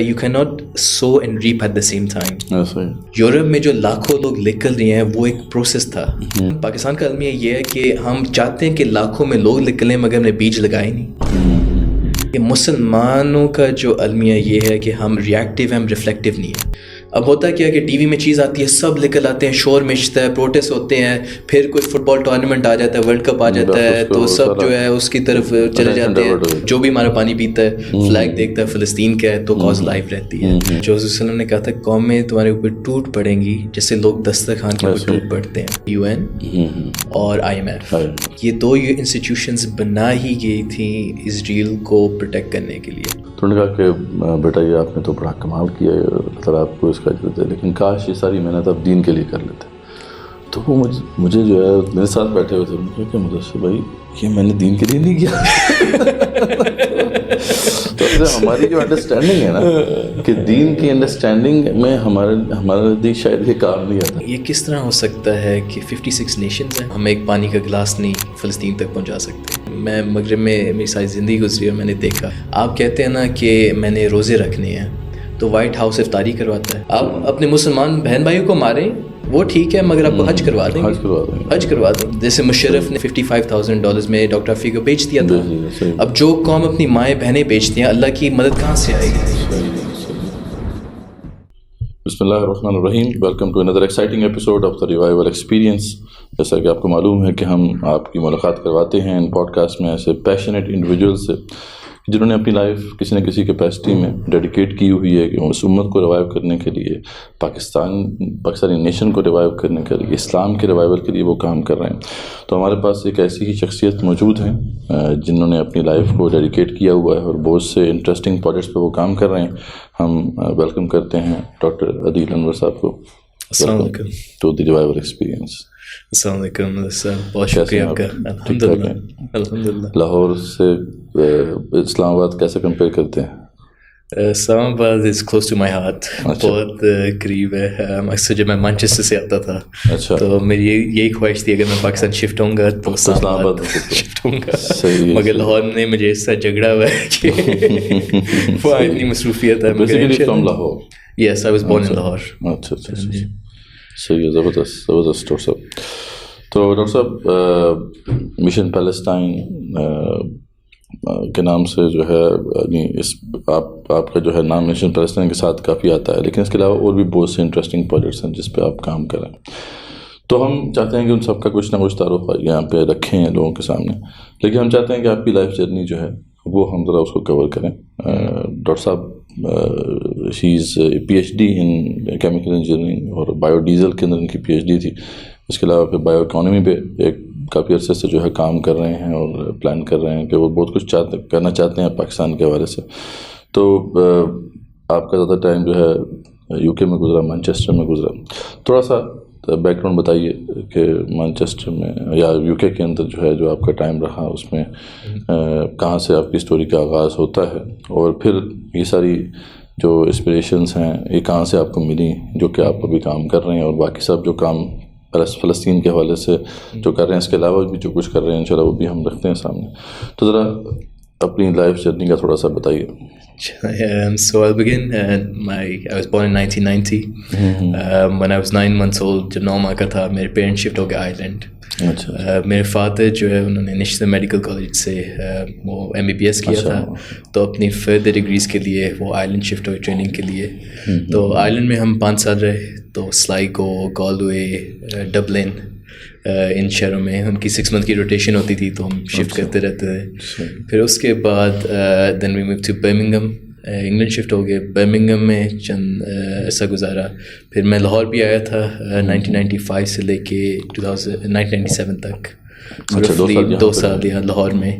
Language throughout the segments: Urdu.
You cannot sow and reap at the same time. ایسا ہی. یورپ میں جو لاکھوں لوگ نکل رہے ہیں وہ ایک پروسیس تھا. پاکستان کا المیہ یہ ہے کہ ہم چاہتے ہیں کہ لاکھوں میں لوگ نکلیں مگر ہم نے بیج لگائے نہیں. کہ مسلمانوں کا جو المیہ یہ ہے کہ ہم ریئیکٹیو ہیں, ہم ریفلیکٹیو نہیں ہیں. اب ہوتا کیا کہ ٹی وی میں چیز آتی ہے, سب نکل آتے ہیں, شور مچتا ہے, پروٹیسٹ ہوتے ہیں, پھر کوئی فٹ بال ٹورنامنٹ آ جاتا ہے, ورلڈ کپ آ جاتا ہے, تو سب جو ہے اس کی طرف چلے جاتے ہیں. جو بھی ہمارا پانی پیتا ہے فلیگ دیکھتا ہے فلسطین کا ہے تو کاز لائف رہتی ہے. جو حضور صلی اللہ علیہ وسلم نے کہا تھا قومیں تمہارے اوپر ٹوٹ پڑیں گی جیسے لوگ دسترخوان کے اوپر ٹوٹ پڑتے ہیں. UN اور IMF, یہ دو انسٹیٹیوشنز بنا ہی گئی تھیں اسرائیل کو پروٹیکٹ کرنے کے لیے. تو انہوں نے کہا کہ بیٹا یہ آپ نے تو بڑا کمال کیا ہے, اللہ تعالیٰ آپ کو اس کا اجر دے, لیکن کاش یہ ساری محنت آپ دین کے لیے کر لیتے. تو وہ مجھے جو ہے میرے ساتھ بیٹھے ہوئے تھے, انہوں نے کہا کہ مدثر بھائی یہ میں نے دین کے لیے نہیں کیا. تو ہماری جو انڈرسٹینڈنگ ہے نا کہ دین کی انڈرسٹینڈنگ میں ہمارے نزدیک شاید یہ کام نہیں آتا. یہ کس طرح ہو سکتا ہے کہ 56 نیشنز ہیں, ہم ایک پانی کا گلاس نہیں فلسطین تک پہنچا سکتے. میں مغرب میں میری ساری زندگی گزری اور میں نے دیکھا, آپ کہتے ہیں نا کہ میں نے روزے رکھنے ہیں تو وائٹ ہاؤس افطاری کرواتا ہے. آپ اپنے مسلمان بہن بھائیوں کو ماریں وہ ٹھیک ہے مگر آپ کو حج کروا دیں گے, حج کروا دیں. جیسے مشرف نے $55,000 میں ڈاکٹر رفیع کو بیچ دیا تھا. اب جو قوم اپنی مائیں بہنیں بیچتی ہیں, اللہ کی مدد کہاں سے آئے گی؟ بسم اللہ الرحمن الرحیم. Welcome to another exciting episode of the revival experience. جیسا کہ آپ کو معلوم ہے کہ ہم آپ کی ملاقات کرواتے ہیں ان پوڈ کاسٹ میں ایسے پیشنیٹ انڈیویجول سے جنہوں نے اپنی لائف کسی نہ کسی کیپیسٹی میں ڈیڈیکیٹ کی ہوئی ہے کہ اس امت کو ریوائیو کرنے کے لیے, پاکستانی نیشن کو ریوائیو کرنے کے لیے, اسلام کے ریوائیول کے لیے وہ کام کر رہے ہیں. تو ہمارے پاس ایک ایسی ہی شخصیت موجود ہیں جنہوں نے اپنی لائف کو ڈیڈیکیٹ کیا ہوا ہے اور بہت سے انٹرسٹنگ پروجیکٹس پہ وہ کام کر رہے ہیں. ہم ویلکم کرتے ہیں ڈاکٹر عدیل انور صاحب کو. السلام علیکم. To the revival experience. السلام علیکم صاحب, بہت شکریہ آپ کا. الحمدللہ الحمدللہ. لاہور سے اسلام آباد کیسے کمپیئر کرتے ہیں؟ Islamabad is close to my heart, بہت قریب ہے. اکثر جب میں مانچسٹر سے آتا تھا تو میری یہی خواہش تھی اگر میں پاکستان شفٹ ہوں گا تو اسلام آباد شفٹ ہوں گا, مگر لاہور نے مجھے اس سے جھگڑا ہوا ہے کہ وہاں اتنی مصروفیت ہے. Lahore. Yes, I was born in Lahore. اچھا اچھا صحیح ہے, زبردست زبردست. ڈاکٹر صاحب, تو ڈاکٹر صاحب مشن پیلسٹائن کے نام سے جو ہے یعنی اس آپ کا جو ہے نام مشن پیلسٹائن کے ساتھ کافی آتا ہے, لیکن اس کے علاوہ اور بھی بہت سے انٹرسٹنگ پروجیکٹس ہیں جس پہ آپ کام کریں. تو ہم چاہتے ہیں کہ ان سب کا کچھ نہ کچھ تعارف یہاں پہ رکھیں لوگوں کے سامنے, لیکن ہم چاہتے ہیں کہ آپ کی لائف جرنی جو ہے وہ ہم ذرا اس کو کور کریں. ڈاکٹر صاحب شی از PhD ان کیمیکل انجینئرنگ اور بایو ڈیزل کے اندر ان کی PhD تھی. اس کے علاوہ پھر بایو اکانومی پہ ایک کافی عرصے سے جو ہے کام کر رہے ہیں اور پلان کر رہے ہیں کہ وہ بہت کچھ کرنا چاہتے ہیں پاکستان کے حوالے سے. تو آپ کا زیادہ ٹائم جو ہے UK میں گزرا, مانچسٹر میں گزرا. تھوڑا سا بیک گراؤنڈ بتائیے کہ مانچسٹر میں یا UK کے اندر جو ہے جو آپ کا ٹائم رہا اس میں کہاں سے آپ کی اسٹوری کا آغاز ہوتا ہے, اور پھر یہ ساری جو انسپریشنس ہیں یہ کہاں سے آپ کو ملی جو کہ آپ ابھی کام کر رہے ہیں, اور باقی سب جو کام فلسطین کے حوالے سے جو کر رہے ہیں اس کے علاوہ بھی جو کچھ کر رہے ہیں انشاءاللہ وہ بھی ہم رکھتے ہیں سامنے. تو ذرا اپنی لائف جرنی کا تھوڑا سا بتائیے. So I'll begin. I was born in 1990. When I was 9 months old, جب 9 ماہ کا تھا میرے پیرنٹ شفٹ ہو گئے آئرلینڈ. میرے فادر جو ہے انہوں نے نیشنل میڈیکل کالج سے وہ MBBS کیا تھا, تو اپنی فردر ڈگریز کے لیے وہ آئرلینڈ شفٹ ہوئے ٹریننگ کے لیے. تو آئرلینڈ میں ہم 5 سال رہے. تو سلائگو, گالوے, ڈبلن, ان شہروں میں ان کی 6 منتھ کی روٹیشن ہوتی تھی تو ہم شفٹ کرتے رہتے تھے. پھر اس کے بعد then we move to Birmingham, England shift ہو گئے. برمنگھم میں چند عرصہ گزارا. پھر میں لاہور بھی آیا تھا 1995 سے لے کے 1997 تک, 2 سال یہاں لاہور میں.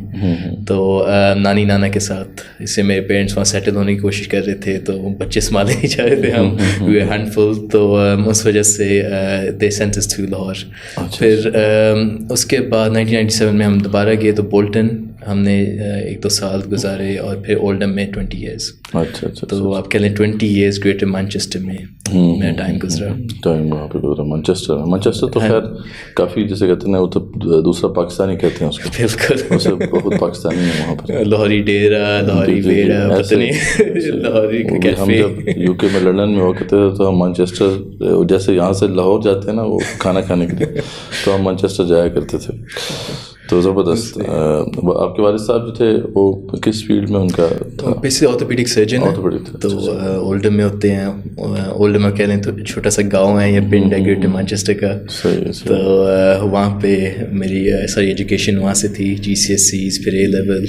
تو نانی نانا کے ساتھ, اس سے میرے پیرنٹس وہاں سیٹل ہونے کی کوشش کر رہے تھے تو بچے سنبھالے نہیں چاہ رہے تھے ہم, وی آر ہینڈفل. تو اس وجہ سے دے سینٹ اس ٹو لاہور. پھر اس کے بعد 1997 میں ہم دوبارہ گئے تو بولٹن ہم نے 1-2 سال گزارے اور پھر اولڈم میں 20 ایئرس. اچھا اچھا. تو آپ کہہ لیں 20 ایئرس گریٹر مانچسٹر میں میرا ٹائم گزرا. ٹائم وہاں پہ گزرا مانچسٹر تو خیر کافی جیسے کہتے ہیں وہ تو دوسرا پاکستانی کہتے ہیں اس کو. بالکل اسے بہت پاکستانی ہے وہاں پر. لاہوری ڈیرا, لاہوری ویڑا, پتہ نہیں لاہوری کیفے. ہم جب یو کے میں لندن میں ہوا کرتے تھے تو ہم مانچسٹر, جیسے یہاں سے لاہور جاتے ہیں نا وہ کھانا کھانے کے لیے, تو ہم مانچسٹر جایا کرتے تھے. تو زبردست. آپ کے والد صاحب جو تھے وہ کس فیلڈ میں ان کا تھا؟ بیسکلی آرتھوپیڈک سرجن ہے. تو اولڈم میں ہوتے ہیں. اولڈم میں کہہ لیں تو چھوٹا سا گاؤں ہے یا پنڈ ہے گریٹر مانچسٹر کا. تو وہاں پہ میری ساری ایجوکیشن وہاں سے تھی, GCSEs, پھر A-لیول,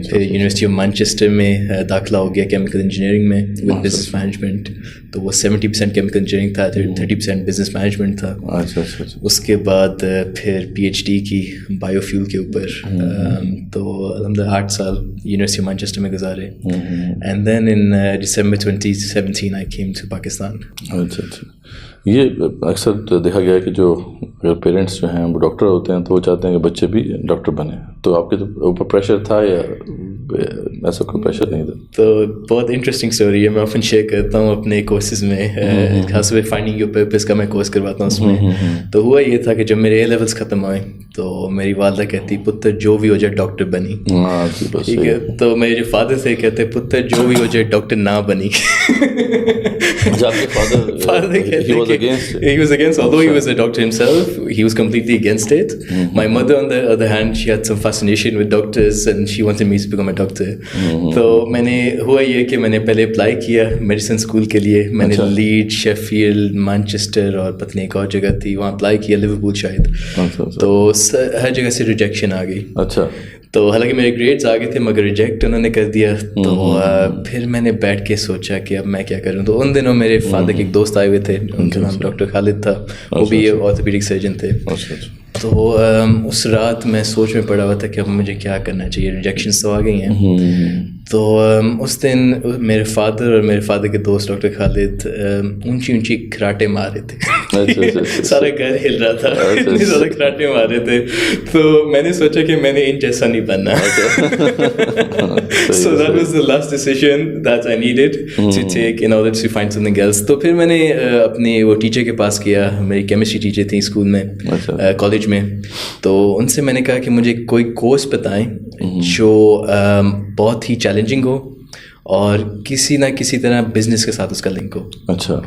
پھر یونیورسٹی آف مانچسٹر میں داخلہ ہو گیا کیمیکل انجینئرنگ میں ود بزنس مینجمنٹ. تو وہ 70% کیمیکل انجینئرنگ تھا, 30% بزنس مینجمنٹ تھا. اس کے بعد پھر PhD کی بایو فیول کے اوپر. تو الحمدللہ 8 سال یونیورسٹی مانچسٹر میں گزارے. And then in December 2017 I came to Pakistan. اچھا اچھا. یہ اکثر دیکھا گیا ہے کہ جو اگر پیرنٹس جو ہیں وہ ڈاکٹر ہوتے ہیں تو وہ چاہتے ہیں کہ بچے بھی ڈاکٹر بنیں. تو آپ کے اوپر پریشر تھا یا ایسا کوئی پریشر نہیں تھا؟ تو بہت انٹرسٹنگ اسٹوری ہے, میں آفن شیئر کرتا ہوں اپنے کورسز میں. خاص طور پہ فائنڈنگ یور پرپز کا میں کورس کرواتا ہوں اس میں. تو ہوا یہ تھا کہ جب میرے A-لیولس ختم ہوئے تو میری والدہ کہتی پتر جو بھی ہو جائے ڈاکٹر بنی. ٹھیک ہے. تو میرے جو فادر تھے کہتے پتر جو بھی ہو جائے ڈاکٹر نہ بنی. He was against, although he was a doctor himself, he was completely against it. My mother, on the other hand, she had some fascination with doctors and she wanted me to become a doctor. تو میں نے ہوا یہ کہ میں نے پہلے اپلائی کیا میڈیسن اسکول کے لیے. میں نے لیڈ, شیفیلڈ, مانچسٹر اور پتہ نہیں ایک اور جگہ تھی وہاں اپلائی کیا, لیورپول شاید. تو ہر جگہ سے ریجیکشن آ گئی. اچھا. تو حالانکہ میرے گریڈس آ گئے تھے مگر ریجیکٹ انہوں نے کر دیا. تو پھر میں نے بیٹھ کے سوچا کہ اب میں کیا کروں. تو ان دنوں میرے فادر کے ایک دوست آئے ہوئے تھے, ان کا نام ڈاکٹر خالد تھا, وہ بھی آرتھوپیڈک سرجن تھے. تو اس رات میں سوچ میں پڑا ہوا تھا کہ اب مجھے کیا کرنا چاہیے, ریجیکشنس تو آ گئی ہیں. تو اس دن میرے فادر اور میرے فادر کے دوست ڈاکٹر خالد اونچی اونچی کراٹے مار رہے تھے. سارا گھر ہل رہا تھا, اتنے زیادہ کراٹے مار رہے تھے. تو میں نے سوچا کہ میں نے ان جیسا نہیں بننا. So that was the last decision that I needed to take in order to find something else. تو پھر میں نے اپنی وہ ٹیچر کے پاس کیا, میری کیمسٹری ٹیچر تھیں اسکول میں, کالج میں. تو ان سے میں نے کہا کہ مجھے کوئی کورس بتائیں جو بہت ہی چیلنجنگ ہو اور کسی نہ کسی طرح بزنس کے ساتھ اس کا لنک ہو. اچھا.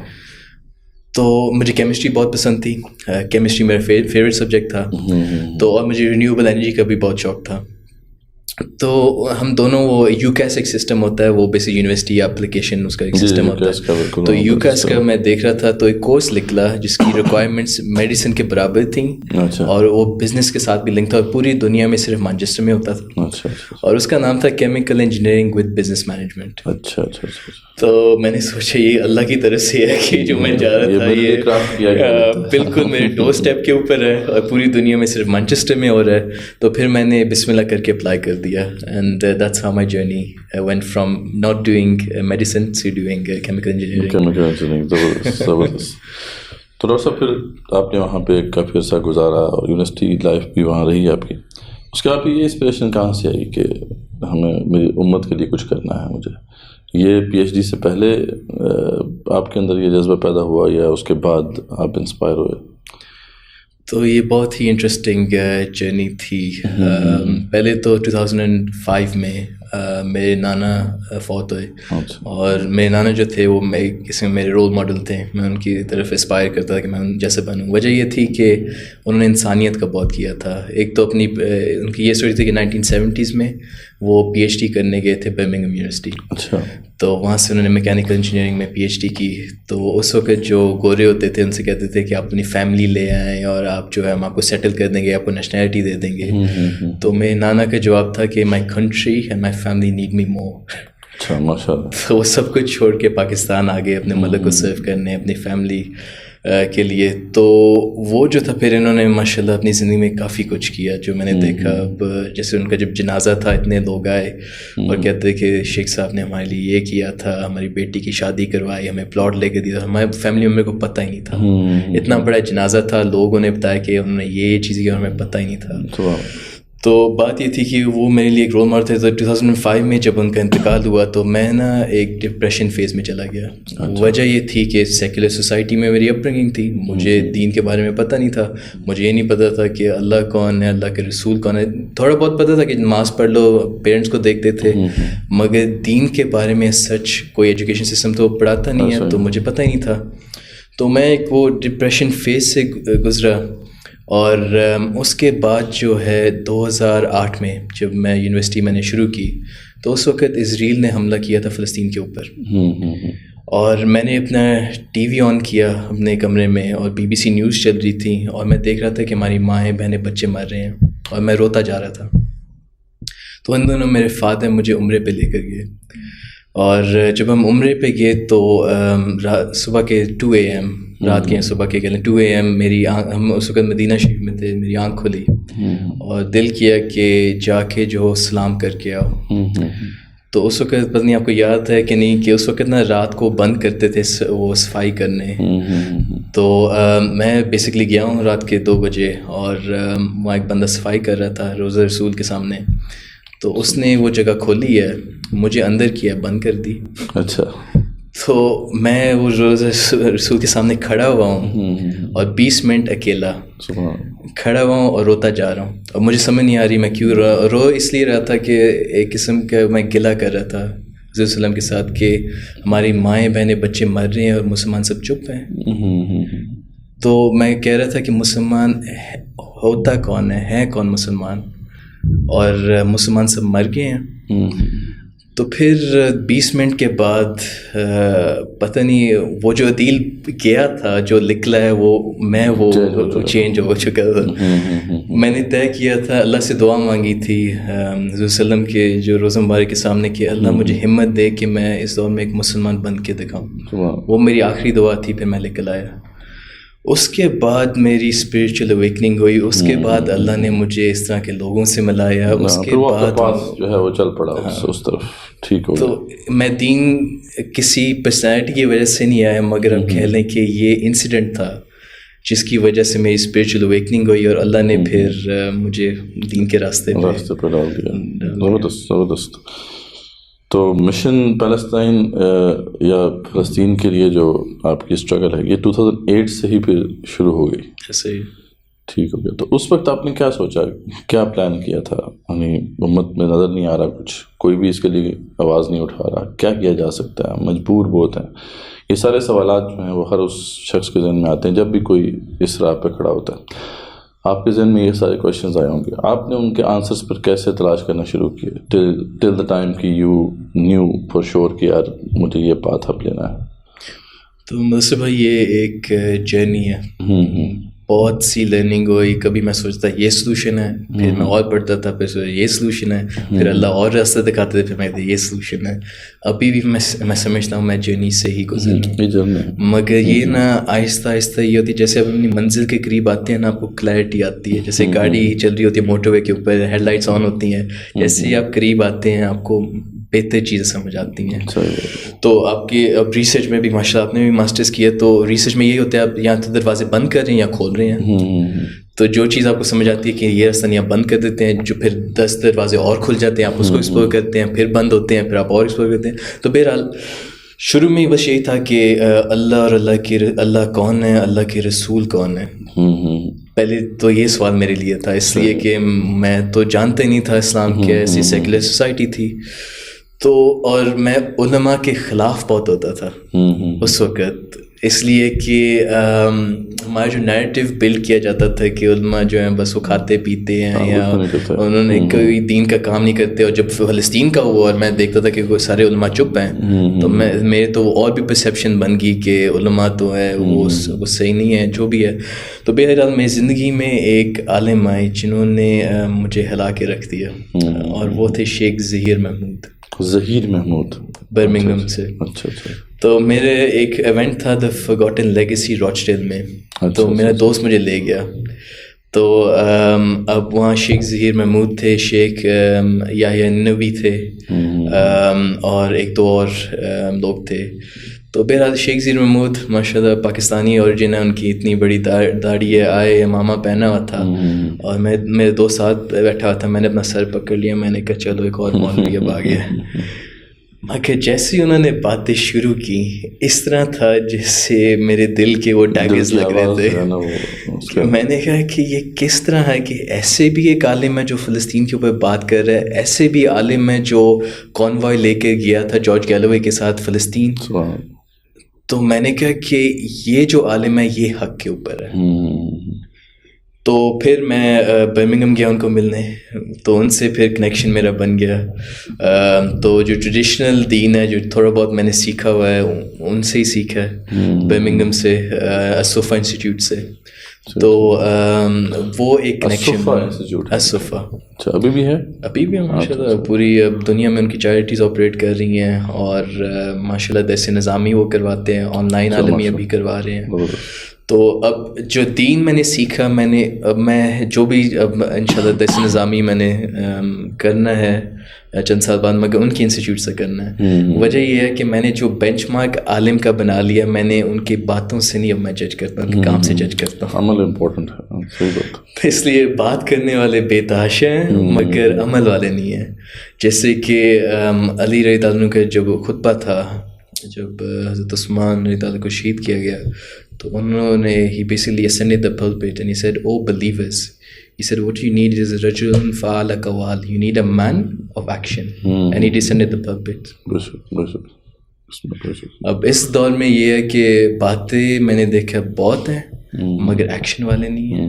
تو مجھے کیمسٹری بہت پسند تھی, کیمسٹری میرا فیوریٹ سبجیکٹ تھا. تو اور مجھے رینیویبل انرجی کا بھی بہت شوق تھا. تو ہم دونوں وہ UCAS ایک سسٹم ہوتا ہے, وہ بیسک یونیورسٹی اپلیکیشن اس کا ایک سسٹم ہوتا ہے. تو UCAS کا میں دیکھ رہا تھا, تو ایک کورس نکلا جس کی ریکوائرمنٹس میڈیسن کے برابر تھیں اور وہ بزنس کے ساتھ بھی لنک تھا, اور پوری دنیا میں صرف مانچسٹر میں ہوتا تھا. اور اس کا نام تھا chemical engineering with business management. اچھا. تو میں نے سوچا یہ اللہ کی طرف سے ہے کہ جو میں جا رہا تھا یہ بالکل میرے ڈور اسٹیپ کے اوپر ہے اور پوری دنیا میں صرف مانچسٹر میں ہو رہا ہے. تو پھر میں نے بسم اللہ کر کے اپلائی کر دیا. And that's how my journey went from not doing medicine to doing chemical engineering. زبردست. تو ڈاکٹر صاحب پھر آپ نے وہاں پہ کافی عرصہ گزارا اور یونیورسٹی لائف بھی وہاں رہی آپ کی. اس کے بعد یہ انسپریشن کہاں سے آئی کہ ہمیں میری امت کے لیے کچھ کرنا ہے مجھے؟ یہ PhD سے پہلے آپ کے اندر یہ جذبہ پیدا ہوا یا اس کے بعد آپ انسپائر ہوئے؟ تو یہ بہت ہی انٹرسٹنگ جرنی تھی. پہلے تو 2005 میں میرے نانا فوت ہوئے, اور میرے نانا جو تھے وہ میرے رول ماڈل تھے. میں ان کی طرف اسپائر کرتا تھا کہ میں ان جیسے بنوں. وجہ یہ تھی کہ انہوں نے انسانیت کا بہت کیا تھا. ایک تو اپنی ان کی یہ اسٹوری تھی کہ 1970s میں وہ PhD کرنے گئے تھے برمنگھم یونیورسٹی. اچھا. تو وہاں سے انہوں نے میکینیکل انجینئرنگ میں PhD کی. تو اس وقت جو گورے ہوتے تھے ان سے کہتے تھے کہ آپ اپنی فیملی لے آئیں اور آپ جو ہے ہم آپ کو سیٹل کر دیں گے, آپ کو نیشنلٹی دے دیں گے. تو میرے نانا کا جواب تھا کہ my country and my family need me more. اچھا, ماشاء اللہ. تو وہ سب کچھ چھوڑ کے پاکستان آ گئے اپنے ملک کو سرو کرنے, اپنی فیملی کے لیے. تو وہ جو تھا پھر انہوں نے ماشاء اللہ اپنی زندگی میں کافی کچھ کیا جو میں نے دیکھا. اب جیسے ان کا جب جنازہ تھا اتنے لوگ آئے اور کہتے کہ شیخ صاحب نے ہمارے لیے یہ کیا تھا, ہماری بیٹی کی شادی کروائی, ہمیں پلاٹ لے کے دیا. ہمارے فیملی ممبر کو پتہ ہی نہیں تھا, اتنا بڑا جنازہ تھا, لوگوں نے بتایا کہ انہوں نے یہ چیز کی اور ہمیں پتہ ہی نہیں تھا. تو بات یہ تھی کہ وہ میرے لیے ایک رول ماڈل تھے. 2005 میں جب ان کا انتقال ہوا تو میں نا ایک ڈپریشن فیز میں چلا گیا. وجہ یہ تھی کہ سیکولر سوسائٹی میں میری اپ برنگنگ تھی, مجھے دین کے بارے میں پتہ نہیں تھا, مجھے یہ نہیں پتہ تھا کہ اللہ کون ہے, اللہ کے رسول کون ہے. تھوڑا بہت پتہ تھا کہ نماز پڑھ لو, پیرنٹس کو دیکھتے تھے, مگر دین کے بارے میں سچ کوئی ایجوکیشن سسٹم تو پڑھاتا نہیں ہے, تو مجھے پتہ ہی نہیں تھا. تو میں ایک وہ ڈپریشن فیز سے گزرا. اور اس کے بعد جو ہے 2008 میں جب میں یونیورسٹی میں نے شروع کی تو اس وقت اسرائیل نے حملہ کیا تھا فلسطین کے اوپر, اور میں نے اپنا ٹی وی آن کیا اپنے کمرے میں اور BBC نیوز چل رہی تھی, اور میں دیکھ رہا تھا کہ ہماری مائیں بہنیں بچے مر رہے ہیں, اور میں روتا جا رہا تھا. تو ان دنوں میرے فادر مجھے عمرے پہ لے کر گئے, اور جب ہم عمرے پہ گئے تو صبح کے 2 AM رات کے صبح کے 2 AM میری ہم اس وقت مدینہ شریف میں تھے, میری آنکھ کھلی اور دل کیا کہ جا کے جو سلام کر کے آؤ. تو اس وقت پتہ نہیں آپ کو یاد ہے کہ نہیں کہ اس وقت نا رات کو بند کرتے تھے وہ صفائی کرنے. تو میں بیسکلی گیا ہوں رات کے 2 بجے, اور وہاں ایک بندہ صفائی کر رہا تھا روضہ رسول کے سامنے. تو اس نے وہ جگہ کھولی ہے, مجھے اندر کیا, بند کر دی. اچھا. تو میں وہ روضہ رسول کے سامنے کھڑا ہوا ہوں اور 20 منٹ اکیلا کھڑا ہوا ہوں اور روتا جا رہا ہوں. اور مجھے سمجھ نہیں آ رہی میں کیوں رو اس لیے رہا تھا کہ ایک قسم کا میں گلہ کر رہا تھا حضرت صلی اللہ علیہ وسلم کے ساتھ کہ ہماری مائیں بہنیں بچے مر رہے ہیں اور مسلمان سب چپ ہیں. تو میں کہہ رہا تھا کہ مسلمان ہوتا کون ہے کون مسلمان, اور مسلمان سب مر گئے ہیں. تو پھر 20 منٹ کے بعد پتہ نہیں وہ جو دل کیا تھا جو نکلا ہے وہ میں وہ چینج ہو چکا تھا. میں نے طے کیا تھا, اللہ سے دعا مانگی تھی حضور صلی اللہ علیہ وسلم کے جو روزہ مبارک کے سامنے کہ اللہ مجھے ہمت دے کہ میں اس دور میں ایک مسلمان بن کے دکھاؤں. وہ میری آخری دعا تھی. پھر میں نکل آیا. اس کے بعد میری اسپریچول اویکننگ ہوئی. اس کے بعد اللہ نے مجھے اس طرح کے لوگوں سے ملایا. اس کے بعد جو ہے وہ چل پڑا اس طرف, ٹھیک ہو. تو میں دین کسی پرسنالٹی کی وجہ سے نہیں آیا, مگر اب کہہ لیں کہ یہ انسیڈنٹ تھا جس کی وجہ سے میری اسپریچول اویکننگ ہوئی, اور اللہ نے پھر مجھے دین کے راستے پہ ڈال دیا. زبردست. تو مشن پیلسٹائن یا فلسطین کے لیے جو آپ کی اسٹرگل ہے یہ 2008 سے ہی پھر شروع ہو گئی. ایسے ہی ٹھیک ہو گیا. تو اس وقت آپ نے کیا سوچا, کیا پلان کیا تھا؟ یعنی امت میں نظر نہیں آ رہا کچھ, کوئی بھی اس کے لیے آواز نہیں اٹھا رہا, کیا کیا جا سکتا ہے, مجبور بہت ہیں. یہ سارے سوالات جو ہیں وہ ہر اس شخص کے ذہن میں آتے ہیں جب بھی کوئی اس راہ پہ کھڑا ہوتا ہے. آپ کے ذہن میں یہ سارے کویشچنز آئے ہوں گے. آپ نے ان کے آنسرس پر کیسے تلاش کرنا شروع کیے ٹل دا ٹائم کہ یو نیو فار شیور کہ یار مجھے یہ پاتھ اپ لینا ہے؟ تو مجھ بھائی یہ ایک جرنی ہے. بہت سی لرننگ ہوئی. کبھی میں سوچتا یہ سلوشن ہے, پھر میں اور پڑھتا تھا, پھر یہ سلوشن ہے, پھر اللہ اور راستہ دکھاتے تھے, پھر میں کہتا یہ سلوشن ہے. ابھی بھی میں سمجھتا ہوں میں جرنی سے ہی گزر رہا ہوں, مگر یہ نا آہستہ آہستہ یہ ہوتی ہے جیسے اب اپنی منزل کے قریب آتے ہیں نا آپ کو کلیئرٹی آتی ہے. جیسے گاڑی چل رہی ہوتی ہے موٹر وے کے اوپر, ہیڈ لائٹس آن ہوتی ہیں, جیسے ہی آپ قریب آتے ہیں آپ کو بہتر چیزیں سمجھ آتی ہیں. تو آپ کی اب ریسرچ میں بھی ماشاء اللہ آپ نے بھی ماسٹرز کیا, تو ریسرچ میں یہی ہوتا ہے آپ یا تو دروازے بند کر رہے ہیں یا کھول رہے ہیں. تو جو چیز آپ کو سمجھ آتی ہے کہ یہ راستہ نہیں آپ بند کر دیتے ہیں, جو پھر 10 دروازے اور کھل جاتے ہیں آپ اس کو ایکسپلور کرتے ہیں, پھر بند ہوتے ہیں, پھر آپ اور ایکسپلور کرتے ہیں. تو بہرحال شروع میں بس یہی تھا کہ اللہ اور اللہ کون ہے, اللہ کے رسول کون ہے. پہلے تو یہ سوال میرے لیے تھا, اس لیے کہ میں تو جانتا ہی نہیں تھا اسلام کیا, ایسی سیکولر سوسائٹی تھی. تو اور میں علماء کے خلاف بہت ہوتا تھا اس وقت, اس لیے کہ ہمارا جو نیریٹو بلڈ کیا جاتا تھا کہ علماء جو ہیں بس وہ کھاتے پیتے ہیں یا انہوں نے کوئی دین کا کام نہیں کرتے. اور جب فلسطین کا ہوا اور میں دیکھتا تھا کہ وہ سارے علماء چپ ہیں, تو میرے تو اور بھی پرسیپشن بن گئی کہ علماء تو ہے وہ صحیح نہیں ہے جو بھی ہے. تو بہرحال میری زندگی میں ایک عالم آئے جنہوں نے مجھے ہلا کے رکھ دیا, اور وہ تھے شیخ ظہیر محمود برمنگھم سے. تو میرے ایک ایونٹ تھا دا فرگاٹن لیگیسی راچڈیل میں, تو میرا دوست مجھے لے گیا. تو اب وہاں شیخ ظہیر محمود تھے, شیخ یحییٰ ننوی تھے, اور ایک دو اور لوگ تھے. تو بہرحال شیخ ظہیر محمود ماشاء اللہ پاکستانی اوریجن ہے, ان کی اتنی بڑی داڑھی ہے, آئے امامہ پہنا ہوا تھا, اور میرے دوست ساتھ بیٹھا ہوا تھا, میں نے اپنا سر پکڑ لیا, میں نے کہا چلو ایک اور مولوی اب آ گیا. مگر جیسے ہی انہوں نے باتیں شروع کی اس طرح تھا جیسے میرے دل کے وہ ڈیگرز لگ رہے تھے. میں نے کہا کہ یہ کس طرح ہے کہ ایسے بھی ایک عالم ہے جو فلسطین کے اوپر بات کر رہا ہے, ایسے بھی عالم ہے جو کانوائے لے کے گیا تھا جارج گیلوے کے ساتھ فلسطین. تو میں نے کہا کہ یہ جو عالم ہے یہ حق کے اوپر ہے. تو پھر میں برمنگھم گیا ان کو ملنے, تو ان سے پھر کنیکشن میرا بن گیا. تو جو ٹریڈیشنل دین ہے جو تھوڑا بہت میں نے سیکھا ہوا ہے ان سے ہی سیکھا ہے, برمنگھم سے, الصفا انسٹیٹیوٹ سے. تو وہ ایک کنیکشن الصفا ابھی بھی ہے, ابھی بھی ماشاء اللہ پوری دنیا میں ان کی چیریٹیز آپریٹ کر رہی ہیں, اور ماشاء اللہ درس نظامی وہ کرواتے ہیں, آن لائن عالمیہ بھی کروا رہے ہیں. تو اب جو دین میں نے سیکھا, میں جو بھی اب انشاءاللہ درس نظامی میں نے کرنا ہے چند سال بعد, مگر ان کی انسٹیٹیوٹ سے کرنا ہے. وجہ یہ ہے کہ میں نے جو بینچ مارک عالم کا بنا لیا, میں نے ان کی باتوں سے نہیں اب میں جج کرتا ہوں, ان کے کام سے جج کرتا ہوں. عمل امپورٹنٹ ہے, اس لیے بات کرنے والے بے تحاشا ہیں مگر عمل والے نہیں ہیں. جیسے کہ علی رضی اللہ عنہ کا جب خطبہ تھا, جب حضرت عثمان رضی اللہ عنہ کو شہید کیا گیا, تو انہوں نے he basically ascended the pulpit and he said, "Oh believers," he said, "what you need is rajulun fa'ala qawal, you need a man of action." And he descended the pulpit. اب اس دور میں یہ ہے کہ باتیں میں نے دیکھا بہت ہیں مگر ایکشن والے نہیں ہیں.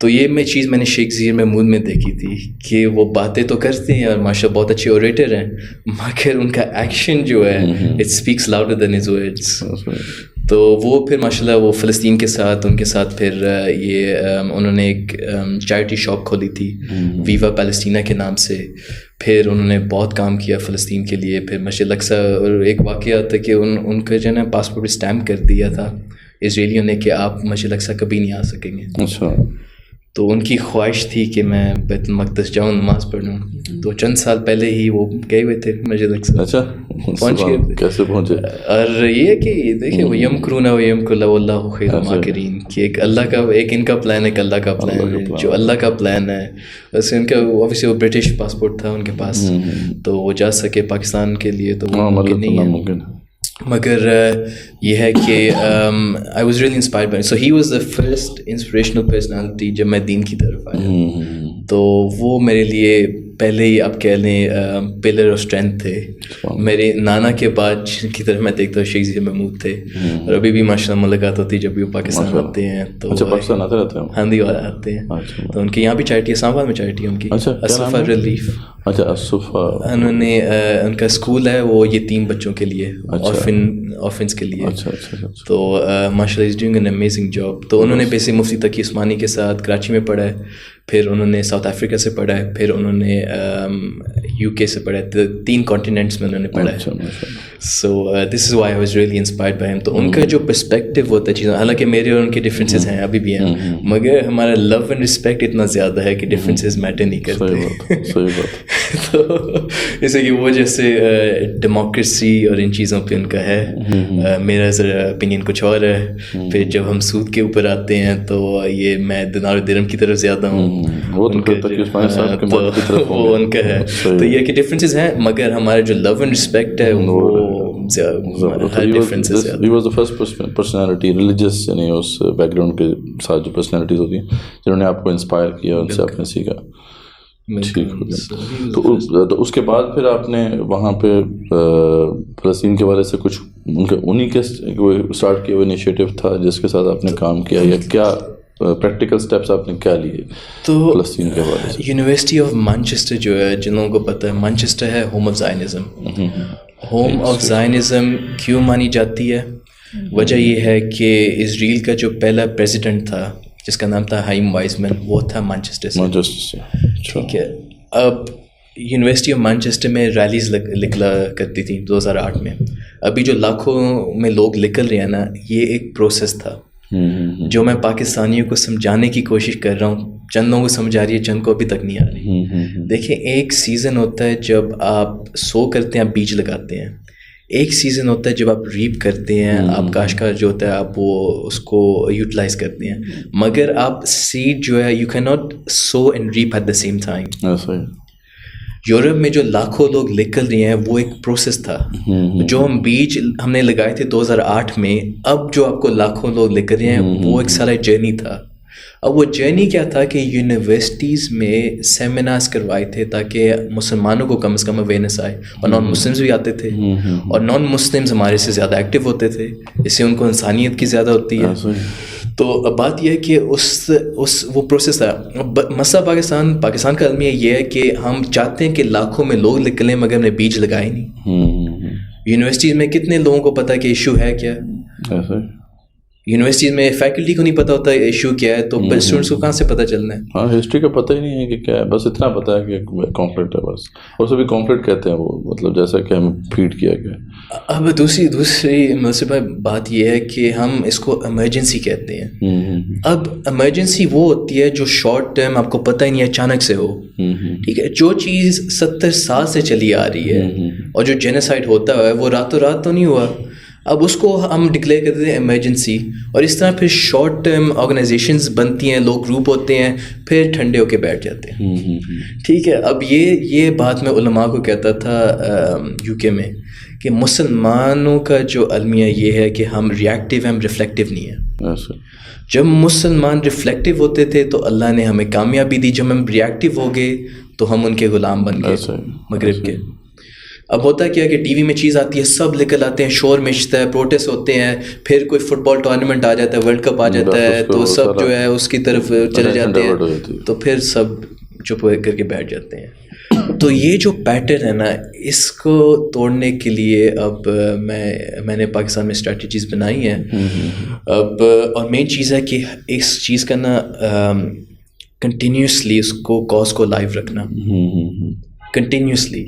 تو یہ چیز میں نے شیخ ظہیر محمود میں دیکھی تھی کہ وہ باتیں تو کرتے ہیں اور ماشاء بہت اچھے اوریٹر ہیں, مگر ان کا ایکشن جو ہے it speaks louder than his words. تو وہ پھر ماشاء اللہ وہ فلسطین کے ساتھ ان کے ساتھ پھر یہ انہوں نے ایک چیریٹی شاپ کھولی تھی ویوا پیلسٹینا کے نام سے. پھر انہوں نے بہت کام کیا فلسطین کے لیے. پھر ماشاء اللہ ایک واقعہ تھا کہ ان کا جو ہے نا پاسپورٹ اسٹیمپ کر دیا تھا اسرائیلیوں نے کہ آپ ماشاء اللہ کبھی نہیں آ سکیں گے. اچھا. تو ان کی خواہش تھی کہ میں بیت المقدس جاؤں, نماز پڑھوں. تو چند سال پہلے ہی وہ گئے ہوئے تھے مسجد اقصی. اچھا, پہنچ گئے. کیسے پہنچے؟ اور یہ کہ دیکھیں وہ یمکرون و یمکر اللہ خیر الماکرین, کہ ایک اللہ کا ایک ان کا پلان ہے, ایک اللہ کا پلان ہے. جو اللہ کا پلان ہے ویسے ان کا اوبیسلی وہ برٹش پاسپورٹ تھا ان کے پاس, تو وہ جا سکے پاکستان کے لیے, تو وہ ممکن نہیں ہے. مگر یہ ہے کہ آئی was really inspired by, so he was the first inspirational personality جب میں دین کی طرف آیا. تو وہ میرے لیے پہلے ہی آپ کہہ لیں پلر آف اسٹرینتھ تھے. میرے نانا کے بعد جن کی طرف میں دیکھتا ہوں شیخ ظہیر محمود تھے, اور ابھی بھی ماشاء اللہ ملاقات ہوتی ہے جب بھی وہ پاکستان آتے ہیں. تو پاکستان آتے رہتے ہیں, ہاں جی آتے ہیں. تو ان کے یہاں بھی چیریٹی ہے, اسلام آباد میں چیریٹی ہے ان کی, الصفا ریلیف. اچھا الصفا. انہوں نے ان کا اسکول ہے وہ یتیم بچوں کے لیے, آرفنس کے لیے. تو ماشاء اللہ is doing an amazing job. تو انہوں نے بیسک مفتی تقی عثمانی کے ساتھ کراچی میں پڑھا ہے, پھر انہوں نے ساؤتھ افریقہ سے پڑھا ہے, پھر انہوں نے یو کے سے پڑھا ہے. 3 کانٹیننٹس میں انہوں نے پڑھا ہے. So this is why I was really inspired by him. تو ان کا جو پرسپیکٹیو ہوتا ہے چیزیں, حالانکہ میرے اور ان کے ڈفرینسز ہیں ابھی بھی ہیں, مگر ہمارا لو اینڈ رسپیکٹ اتنا زیادہ ہے کہ ڈفرینسز میٹر نہیں کرتے. تو جیسے کہ وہ جیسے ڈیموکریسی اور ان چیزوں پہ ان کا ہے, میرا ذرا اپینین کچھ اور ہے. پھر جب ہم سود کے اوپر آتے ہیں تو یہ میں دینار و درہم کی طرف زیادہ ہوں, وہ ان کا ہے. تو یہ کہ ڈفرینسز ہیں, مگر ہمارا جو لو اینڈ رسپیکٹ ہے وہ differences. He was the first personality religious, یعنی اس بیک گراؤنڈ کے ساتھ جو پرسنالٹیز ہوتی ہیں جنہوں نے آپ کو انسپائر کیا, ان سے آپ نے سیکھا. ٹھیک ہو گیا. تو اس کے بعد پھر آپ نے وہاں پہ فلسطین کے والے سے کچھ انہیں کے اسٹارٹ کیا ہوا انیشیٹو تھا جس کے ساتھ آپ نے کام کیا, یا کیا پریکٹیکل اسٹیپس آپ نے کیا لیے تو فلسطین کے حوالے سے؟ یونیورسٹی آف مانچسٹر جو ہے, جن لوگوں کو پتہ ہے, مانچسٹر ہے home of Zionism. Home of Zionism کیوں مانی جاتی ہے؟ وجہ یہ ہے کہ اسرائیل کا جو پہلا پریزیڈنٹ تھا جس کا نام تھا ہائم وائزمن, وہ تھا مانچسٹر سے. ٹھیک ہے. اب یونیورسٹی آف مانچسٹر میں ریلیز نکلا کرتی تھیں 2008 میں. ابھی جو لاکھوں میں لوگ نکل رہے ہیں نا, یہ ایک پروسیس تھا. جو میں پاکستانیوں کو سمجھانے کی کوشش کر رہا ہوں. چند لوگوں کو سمجھ آ رہی ہے, چند کو ابھی تک نہیں آ رہی. دیکھیں, ایک سیزن ہوتا ہے جب آپ سو کرتے ہیں, آپ بیج لگاتے ہیں. ایک سیزن ہوتا ہے جب آپ ریپ کرتے ہیں, آپ کاشتکار جو ہوتا ہے آپ وہ اس کو یوٹیلائز کرتے ہیں. مگر آپ سیڈ جو ہے you can not sow and reap at the same time. Europe میں جو لاکھوں لوگ نکل رہے ہیں وہ ایک پروسیس تھا. جو ہم بیج ہم نے لگائے تھے 2008 میں, اب جو آپ کو لاکھوں لوگ نکل رہے ہیں وہ ایک سارا جرنی تھا. اب وہ جرنی کیا تھا کہ یونیورسٹیز میں سیمینارز کروائے تھے تاکہ مسلمانوں کو کم از کم اویئرنیس آئے, اور نان مسلمز بھی آتے تھے, اور نان مسلمز ہمارے سے زیادہ ایکٹیو ہوتے تھے, اس سے ان کو انسانیت کی زیادہ ہوتی ہے. تو بات یہ ہے کہ وہ پروسیس تھا. مسئلہ پاکستان کا المیہ یہ ہے کہ ہم چاہتے ہیں کہ لاکھوں میں لوگ نکلیں مگر ہم نے بیج لگائے نہیں. یونیورسٹیز میں کتنے لوگوں کو پتہ کہ ایشو ہے کیا؟ یونیورسٹیز میں فیکلٹی کو نہیں پتہ ہوتا ایشو کیا ہے, تو اسٹوڈنٹس کو کہاں سے پتہ چلنا ہے؟ ہاں, ہسٹری کا پتہ ہی نہیں ہے کہ کیا ہے, بس اتنا پتہ ہے کہ کانفلکٹ ہے بس, اور سبھی کانفلکٹ کہتے ہیں وہ, مطلب جیسا کہ ہم فیڈ کیا گیا. اب دوسری مصیبت بات یہ ہے کہ ہم اس کو ایمرجنسی کہتے ہیں. اب ایمرجنسی وہ ہوتی ہے جو شارٹ ٹرم آپ کو پتہ ہی نہیں اچانک سے ہو. ٹھیک ہے, جو چیز 70 سال سے چلی آ رہی ہے اور جو جینوسائڈ ہوتا ہے وہ راتوں رات تو نہیں ہوا. اب اس کو ہم ڈکلیئر کرتے ہیں ایمرجنسی, اور اس طرح پھر شارٹ ٹرم آرگنائزیشنز بنتی ہیں, لوگ گروپ ہوتے ہیں, پھر ٹھنڈے ہو کے بیٹھ جاتے ہیں. ٹھیک ہے, اب یہ بات میں علماء کو کہتا تھا UK میں کہ مسلمانوں کا جو المیہ یہ ہے کہ ہم ریئیکٹیو ہیں, ہم ریفلیکٹیو نہیں ہیں. جب مسلمان ریفلیکٹیو ہوتے تھے تو اللہ نے ہمیں کامیابی دی, جب ہم ریئیکٹیو ہو گئے تو ہم ان کے غلام بن گئے مغرب کے. اب ہوتا کیا کہ ٹی وی میں چیز آتی ہے, سب نکل آتے ہیں, شور مچتا ہے, پروٹیسٹ ہوتے ہیں, پھر کوئی فٹ بال ٹورنامنٹ آ جاتا ہے, ورلڈ کپ آ جاتا ہے, تو سب جو ہے اس کی طرف چلے جاتے ہیں, تو پھر سب چپ کر کے بیٹھ جاتے ہیں. تو یہ جو پیٹرن ہے نا, اس کو توڑنے کے لیے اب میں نے پاکستان میں اسٹریٹجیز بنائی ہیں. اب اور مین چیز ہے کہ اس چیز کا نا کنٹینیوسلی اس کو کاز کو لائیو رکھنا, کنٹینیوسلی.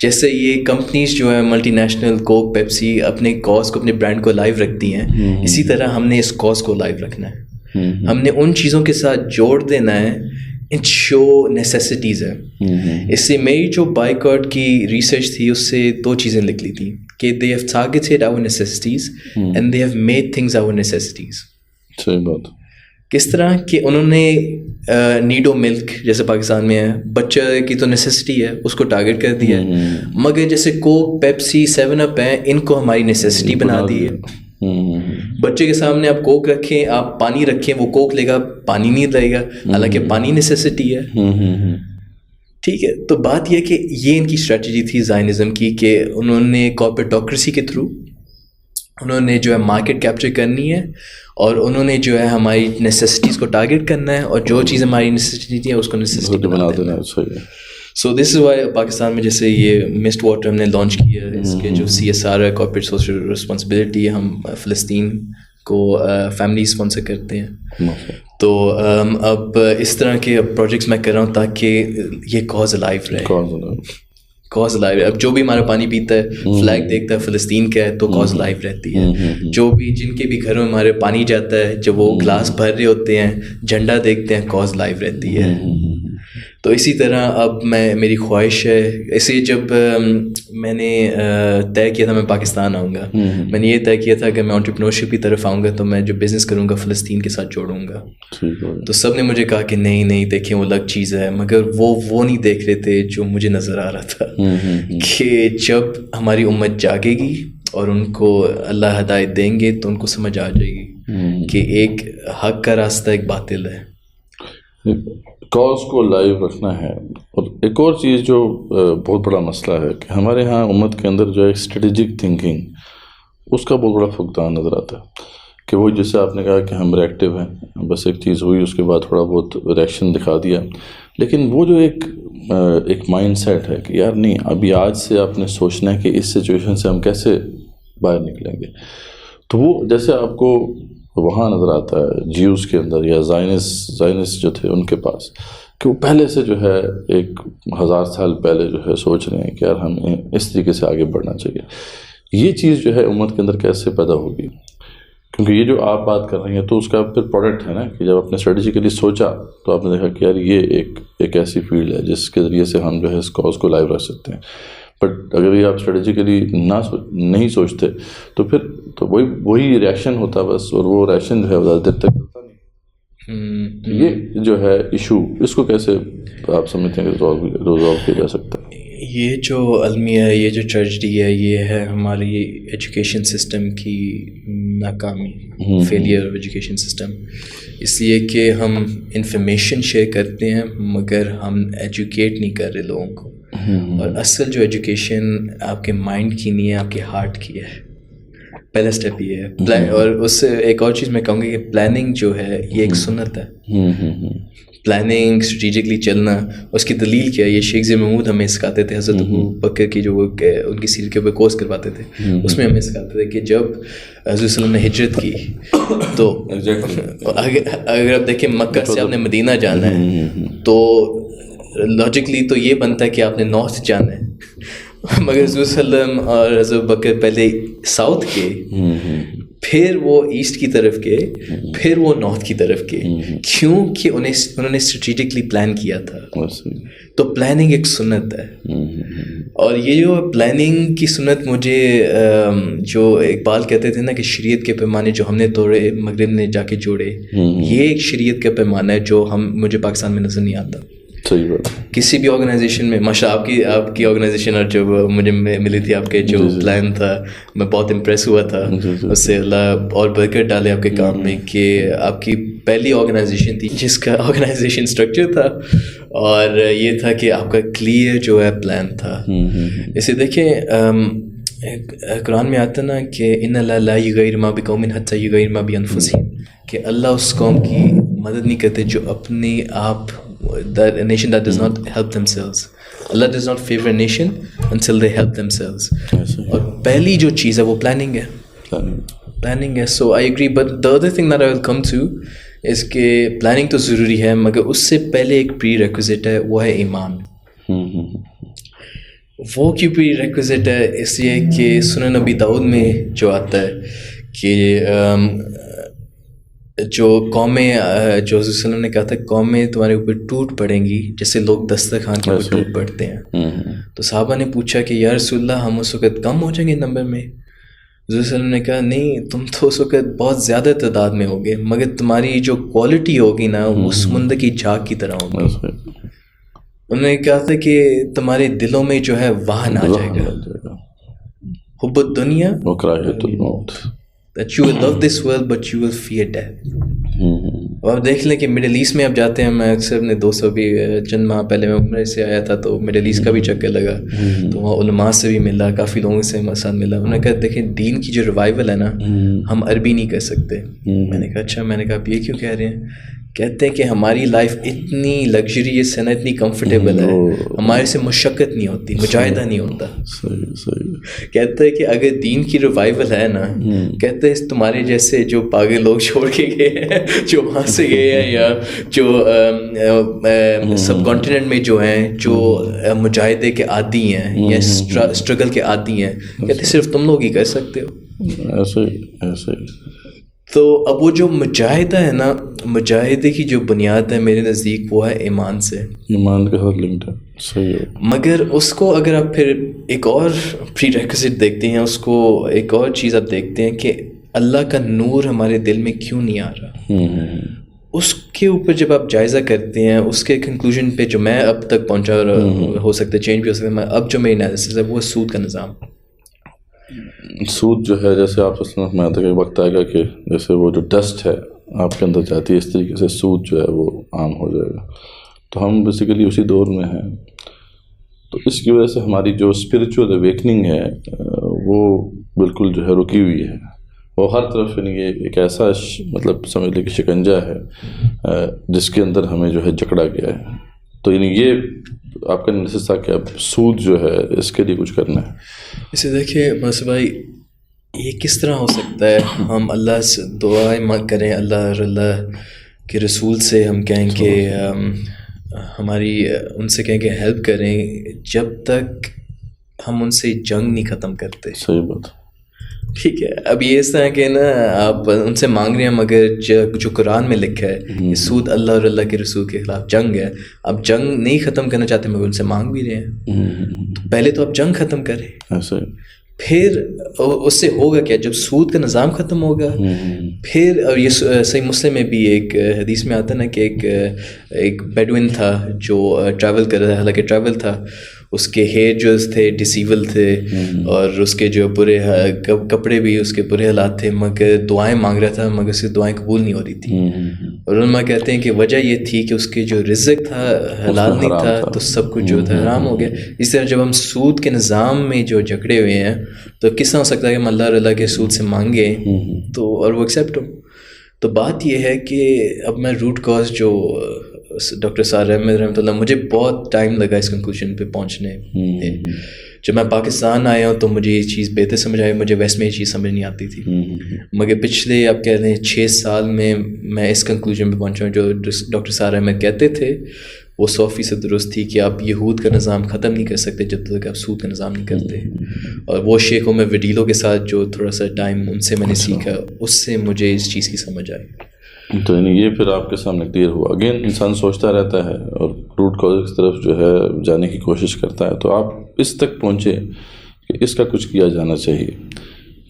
جیسے یہ کمپنیز جو ہے ملٹی نیشنل, کوک, پیپسی, اپنے کاز کو, اپنے برانڈ کو لائیو رکھتی ہیں, اسی طرح ہم نے اس کاز کو لائیو رکھنا ہے. ہم نے ان چیزوں کے ساتھ جوڑ دینا ہے ان شو نیسیسٹیز ہے. اس سے میری جو بائیکاٹ کی ریسرچ تھی اس سے 2 چیزیں نکلی تھیں کہ they have targeted our necessities and they have made things our necessities. صحیح بات. کس طرح کہ انہوں نے نیڈو ملک جیسے پاکستان میں ہے, بچہ کی تو نیسیسٹی ہے, اس کو ٹارگیٹ کر دیا ہے. مگر جیسے کوک, پیپسی, 7 اپ ہیں, ان کو ہماری نیسیسٹی بنا دی ہے. بچے کے سامنے آپ کوک رکھیں, آپ پانی رکھیں, وہ کوک لے گا, پانی نہیں لے گا, حالانکہ پانی نیسیسٹی ہے. ٹھیک ہے, تو بات یہ کہ یہ ان کی اسٹریٹجی تھی زائنزم کی کہ انہوں نے کارپوریٹوکریسی کے تھرو انہوں نے جو ہے مارکیٹ کیپچر کرنی ہے, اور انہوں نے جو ہے ہماری نیسیسٹیز کو ٹارگیٹ کرنا ہے, اور جو چیز ہماری نیسیسٹی تھی اس کو نیسیسٹی بنا دینا ہے. So this is Y Pakistan میں جیسے یہ مسٹ واٹر ہم نے لانچ کیا ہے, اس کے جو CSR ہے, کارپوریٹ سوشل رسپانسبلٹی, ہم فلسطین کو فیملی اسپانسر کرتے ہیں. تو اب اس طرح کے پروجیکٹس میں کر رہا ہوں تاکہ یہ کاز لائف رہے. کاز لائف, اب جو بھی ہمارا پانی پیتا ہے, فلیگ دیکھتا ہے فلسطین کا ہے, تو کاز لائف رہتی ہے. جو بھی جن کے بھی گھروں میں ہمارے پانی جاتا ہے, جب وہ گلاس بھر رہے ہوتے ہیں, جھنڈا دیکھتے ہیں, کاز لائف رہتی ہے. تو اسی طرح اب میری خواہش ہے, ایسے جب میں نے طے کیا تھا میں پاکستان آؤں گا, میں نے یہ طے کیا تھا کہ میں انٹرپرینورشپ کی طرف آؤں گا, تو میں جو بزنس کروں گا فلسطین کے ساتھ جوڑوں گا. تو سب نے مجھے کہا کہ نہیں دیکھیں وہ الگ چیز ہے, مگر وہ نہیں دیکھ رہے تھے جو مجھے نظر آ رہا تھا کہ جب ہماری امت جاگے گی اور ان کو اللہ ہدایت دیں گے تو ان کو سمجھ آ جائے گی کہ ایک حق کا راستہ, ایک باطل ہے. کاز کو لائیو رکھنا ہے. اور ایک اور چیز جو بہت بڑا مسئلہ ہے کہ ہمارے ہاں امت کے اندر جو ہے اسٹریٹجک تھنکنگ, اس کا بہت بڑا فقدان نظر آتا ہے. کہ وہ جیسے آپ نے کہا کہ ہم ریئیکٹیو ہیں, بس ایک چیز ہوئی اس کے بعد تھوڑا بہت ریئیکشن دکھا دیا, لیکن وہ جو ایک مائنڈ سیٹ ہے کہ یار نہیں, ابھی آج سے آپ نے سوچنا ہے کہ اس سچویشن سے ہم کیسے باہر نکلیں گے. تو وہ جیسے آپ کو وہاں نظر آتا ہے جیوز کے اندر یا زائنس جو تھے ان کے پاس, کہ وہ پہلے سے جو ہے 1000 سال پہلے جو ہے سوچ رہے ہیں کہ یار ہمیں اس طریقے سے آگے بڑھنا چاہیے. یہ چیز جو ہے امت کے اندر کیسے پیدا ہوگی؟ کیونکہ یہ جو آپ بات کر رہی ہیں تو اس کا پھر پروڈکٹ ہے نا کہ جب آپ نے اسٹریٹجیکلی سوچا تو آپ نے دیکھا کہ یار یہ ایک ایسی فیلڈ ہے جس کے ذریعے سے ہم جو ہے اس کاز کو لائیو رکھ سکتے ہیں. بٹ اگر یہ آپ اسٹریٹجیکلی نہیں سوچتے تو پھر تو وہی ریئیکشن ہوتا بس, اور وہ ریئیکشن جو ہے زیادہ دیر تک چلتا نہیں. یہ جو ہے ایشو, اس کو کیسے آپ سمجھتے ہیں کہ ریزالو کیا جا سکتا ہے؟ یہ جو المیہ ہے, یہ جو ٹریجڈی ہے, یہ ہے ہماری ایجوکیشن سسٹم کی ناکامی, فیلئر آف ایجوکیشن سسٹم. اس لیے کہ ہم انفارمیشن شیئر کرتے ہیں مگر ہم ایجوکیٹ نہیں کر رہے لوگوں کو. اور اصل جو ایجوکیشن آپ کے مائنڈ کی نہیں ہے, آپ کے ہارٹ کی ہے. پہلا اسٹیپ یہ ہے. اور اس سے ایک اور چیز میں کہوں گا کہ پلاننگ جو ہے یہ ایک سنت ہے. پلاننگ, اسٹریٹجکلی چلنا, اس کی دلیل کیا ہے, یہ شیخ زید محمود ہمیں سکھاتے تھے. حضرت ابو بکر کی جو ان کی سیرت کے اوپر کورس کرواتے تھے, اس میں ہمیں سکھاتے تھے کہ جب حضرت صلی اللہ علیہ وسلم نے ہجرت کی تو اگر آپ دیکھیں مکہ سے آپ نے مدینہ جانا ہے تو لاجکلی تو یہ بنتا ہے کہ آپ نے نارتھ جانا ہے, مگر حضور صلی اللہ علیہ وسلم اور حضرت بکر پہلے ساؤتھ کے, پھر وہ ایسٹ کی طرف گئے, پھر وہ نارتھ کی طرف گئے. کیونکہ انہوں نے اسٹریٹجکلی پلان کیا تھا. تو پلاننگ ایک سنت ہے. اور یہ جو پلاننگ کی سنت مجھے جو اقبال کہتے تھے نا کہ شریعت کے پیمانے جو ہم نے توڑے مغرب نے جا کے جوڑے, یہ ایک شریعت کا پیمانہ ہے جو مجھے پاکستان میں نظر نہیں آتا. صحیح بات. کسی بھی آرگنائزیشن میں ماشاء آپ کی آرگنائزیشن اور جو مجھے ملی تھی آپ کے جو پلان تھا, میں بہت امپریس ہوا تھا اس سے. اللہ اور برکت ڈالے آپ کے کام میں کہ آپ کی پہلی آرگنائزیشن تھی جس کا آرگنائزیشن اسٹرکچر تھا, اور یہ تھا کہ آپ کا کلیئر جو ہے پلان تھا. اسے دیکھیں قرآن میں آتا نا کہ ان اللہ لا یغیر ما بقوم حتی یغیر ما بانفسہم, کہ اللہ اس قوم کی مدد نہیں کرتے جو اپنے آپ, a nation that does not help themselves. Allah does not favor a nation until they help themselves. اور پہلی جو چیز ہے وہ پلاننگ ہے. پلاننگ ہے. So I agree, but the other thing that I will come to is کہ پلاننگ تو ضروری ہے مگر اس سے پہلے ایک پری ریکوزٹ ہے, وہ ہے ایمان. وہ کیوں پری ریکوزٹ ہے؟ اس لیے کہ سنن نبی داؤد میں جو آتا ہے کہ جو قومیں, جو حضور صلی اللہ علیہ وسلم نے کہا تھا صومیں تمہارے اوپر ٹوٹ پڑیں گی جیسے لوگ دسترخوان کے اوپر ٹوٹ پڑتے ہیں. تو صحابہ نے پوچھا کہ یا رسول اللہ ہم اس وقت کم ہو جائیں گے نمبر میں؟ حضور صلی اللہ علیہ وسلم نے کہا نہیں, تم تو اس وقت بہت زیادہ تعداد میں ہوگے مگر تمہاری جو کوالٹی ہوگی نا وہ سمندر کی جھاگ کی طرح ہوگی. انہوں نے کہا تھا کہ تمہارے دلوں میں جو ہے وہن آ جائے گا, حب الدنیا وکراہیت الموت, that you will love this world but you will fear death. اور آپ دیکھ لیں کہ مڈل ایسٹ میں آپ جاتے ہیں, میں اکثر اپنے دوستوں بھی چند ماہ پہلے میں عمرے سے آیا تھا تو مڈل ایسٹ کا بھی چکر لگا, تو وہاں علماء سے بھی ملا, کافی لوگوں سے ساتھ ملا. انہوں نے کہا دیکھیں دین کی جو ریوائول ہے نا ہم عربی نہیں کر سکتے. میں نے کہا اچھا, میں نے کہا آپ یہ کیوں کہہ رہے ہیں؟ کہتے ہیں کہ ہماری لائف اتنی لگژریس ہے نا, اتنی کمفرٹیبل ہے, ہمارے سے مشقت نہیں ہوتی, مجاہدہ نہیں ہوتا. کہتے ہیں کہ اگر دین کی ریوائول ہے نا, کہتے ہیں تمہارے جیسے جو پاگل لوگ چھوڑ کے گئے ہیں, جو وہاں سے گئے ہیں یا جو سب کانٹیننٹ میں جو ہیں جو مجاہدے کے عادی ہیں یا اسٹرگل کے عادی ہیں, کہتے صرف تم لوگ ہی کر سکتے ہو. ایسے تو اب وہ جو مجاہدہ ہے نا, مجاہدے کی جو بنیاد ہے میرے نزدیک وہ ہے ایمان سے. ایمان کے ساتھ لنکڈ ہے. صحیح ہے. مگر اس کو اگر آپ پھر ایک اور پری ریکوزٹ دیکھتے ہیں, اس کو ایک اور چیز آپ دیکھتے ہیں کہ اللہ کا نور ہمارے دل میں کیوں نہیں آ رہا, اس کے اوپر جب آپ جائزہ کرتے ہیں, اس کے کنکلوژن پہ جو میں اب تک پہنچا, ہو سکتا ہے چینج بھی ہو سکتا ہے, اب جو میری انالیسس ہے وہ سود کا نظام. سود جو ہے جیسے آپ میں آتا کہ وقت آئے گا کہ جیسے وہ جو ڈسٹ ہے آپ کے اندر جاتی ہے, اس طریقے سے سود جو ہے وہ عام ہو جائے گا. تو ہم بیسیکلی اسی دور میں ہیں. تو اس کی وجہ سے ہماری جو اسپریچول اویکننگ ہے وہ بالکل جو ہے رکی ہوئی ہے. وہ ہر طرف یعنی یہ ایک ایسا مطلب سمجھ لیں کہ شکنجہ ہے جس کے اندر ہمیں جو ہے جکڑا گیا ہے. تو یعنی یہ آپ کا انالیسس تھا کہ اب سود جو ہے اس کے لیے کچھ کرنا ہے. اسے دیکھیے منصور بھائی, یہ کس طرح ہو سکتا ہے؟ ہم اللہ سے دعائیں کریں, اللہ کے رسول سے ہم کہیں کہ ہماری ان سے کہیں کہ ہیلپ کریں, جب تک ہم ان سے جنگ نہیں ختم کرتے. صحیح بات. ٹھیک ہے. اب یہ اس طرح کہ نا آپ ان سے مانگ رہے ہیں مگر جو قرآن میں لکھا ہے کہ سود اللہ اور اللہ کے رسول کے خلاف جنگ ہے, آپ جنگ نہیں ختم کرنا چاہتے مگر ان سے مانگ بھی رہے ہیں. تو پہلے تو آپ جنگ ختم کریں, پھر اس سے ہوگا کیا, جب سود کا نظام ختم ہوگا پھر. اور یہ صحیح مسلم میں بھی ایک حدیث میں آتا نا کہ ایک بیڈوین تھا جو ٹریول کر رہا تھا, حالانکہ ٹریول تھا, اس کے ہیئر جو تھے ڈسیبل تھے اور اس کے جو برے کپڑے بھی اس کے برے حالات تھے, مگر دعائیں مانگ رہا تھا مگر اس کی دعائیں قبول نہیں ہو رہی تھی. اور علماء کہتے ہیں کہ وجہ یہ تھی کہ اس کے جو رزق تھا حلال نہیں تھا, تو سب کچھ جو تھا حرام ہو گیا. اس طرح جب ہم سود کے نظام میں جو جھگڑے ہوئے ہیں تو کس طرح ہو سکتا ہے کہ ہم اللہ اور اللہ کے سود سے مانگیں تو اور وہ ایکسیپٹ ہو. تو بات یہ ہے کہ اب میں روٹ کاز جو ڈاکٹر سار احمد رحمۃ اللہ, مجھے بہت ٹائم لگا اس کنکلوژن پہ پہنچنے. جب میں پاکستان آیا ہوں تو مجھے یہ چیز بہتر سمجھ آئی, مجھے ویسٹ میں یہ چیز سمجھ نہیں آتی تھی. مگر پچھلے آپ کہہ رہے ہیں 6 سال میں اس کنکلوژن پہ پہنچا ہوں جو ڈاکٹر سار احمد کہتے تھے وہ 100% درست تھی کہ آپ یہود کا نظام ختم نہیں کر سکتے جب تک آپ سود کا نظام نہیں کرتے. اور وہ شیخوں میں وڈیلوں کے ساتھ جو تھوڑا سا ٹائم ان سے میں نے سیکھا, اس سے مجھے اس چیز کی سمجھ آئی. تو یعنی یہ پھر آپ کے سامنے کلیئر ہوا. اگین انسان سوچتا رہتا ہے اور روٹ کاز کی طرف جو ہے جانے کی کوشش کرتا ہے, تو آپ اس تک پہنچے کہ اس کا کچھ کیا جانا چاہیے,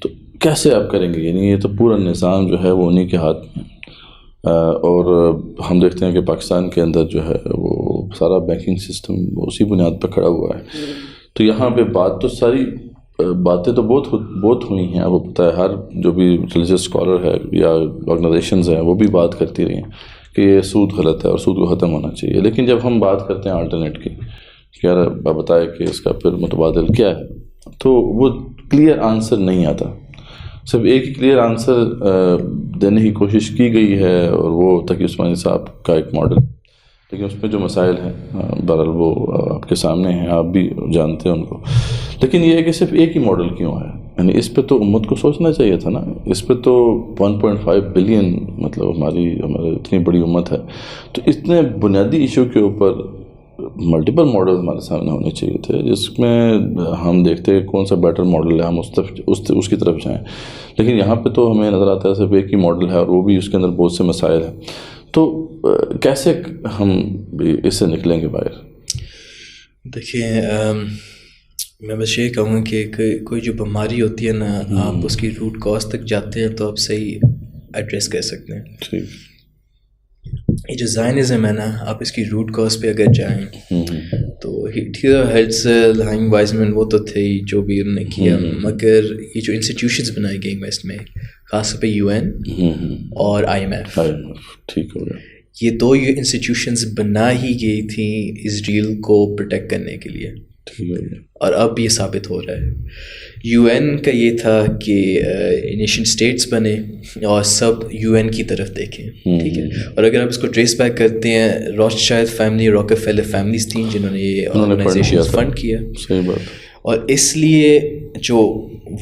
تو کیسے آپ کریں گے؟ یعنی یہ تو پورا نظام جو ہے وہ انہیں کے ہاتھ میں, اور ہم دیکھتے ہیں کہ پاکستان کے اندر جو ہے وہ سارا بینکنگ سسٹم اسی بنیاد پہ کھڑا ہوا ہے. تو یہاں پہ بات تو ساری باتیں تو بہت ہوئی ہیں, آپ کو پتہ ہے ہر جو بھی ریلیجیس اسکالر ہے یا آرگنائزیشنز ہیں وہ بھی بات کرتی رہی ہیں کہ یہ سود غلط ہے اور سود کو ختم ہونا چاہیے. لیکن جب ہم بات کرتے ہیں آلٹرنیٹ کی کہ یار بتائے کہ اس کا پھر متبادل کیا ہے, تو وہ کلیئر آنسر نہیں آتا. صرف ایک ہی کلیئر آنسر دینے کی کوشش کی گئی ہے اور وہ تقی عثمانی صاحب کا ایک ماڈل, لیکن اس میں جو مسائل ہیں بہرحال وہ آپ کے سامنے ہیں, آپ بھی جانتے ہیں ان کو. لیکن یہ ہے کہ صرف ایک ہی ماڈل کیوں ہے؟ یعنی اس پہ تو امت کو سوچنا چاہیے تھا نا. اس پہ تو 1.5 بلین مطلب ہماری اتنی بڑی امت ہے, تو اتنے بنیادی ایشو کے اوپر ملٹیپل ماڈل ہمارے سامنے ہونے چاہیے تھے, جس میں ہم دیکھتے ہیں کون سا بیٹر ماڈل ہے, ہم اس کی طرف جائیں. لیکن یہاں پہ تو ہمیں نظر آتا ہے صرف ایک ہی ماڈل ہے اور وہ بھی اس کے اندر بہت سے مسائل ہیں. تو کیسے ہم اس سے نکلیں گے باہر؟ دیکھیے میں بس یہ کہوں گا کہ کوئی جو بیماری ہوتی ہے نا, آپ اس کی روٹ کاز تک جاتے ہیں تو آپ صحیح ایڈریس کر سکتے ہیں. ٹھیک. یہ جو زائنزم ہے نا, آپ اس کی روٹ کاز پہ اگر جائیں تو ہیرٹزل ہائنگ وائزمن وہ تو تھے جو بھی انہوں نے کیا, مگر یہ جو انسٹیٹیوشنز بنائی گئی ویسٹ میں, خاص طور پہ UN اور IMF, ٹھیک ہو گیا, یہ 2 انسٹیٹیوشنز بنا ہی گئی تھیں اسرائیل کو پروٹیکٹ کرنے کے لیے, اور اب یہ ثابت ہو رہا ہے. UN کا یہ تھا کہ نیشن اسٹیٹس بنے اور سب UN کی طرف دیکھیں, ٹھیک ہے. اور اگر آپ اس کو ٹریس بیک کرتے ہیں, روتھشائلڈ فیملی, راکفیلر فیملیز تھیں جنہوں نے یہ آرگنائزیشن فنڈ کیا. صحیح بات. اور اس لیے جو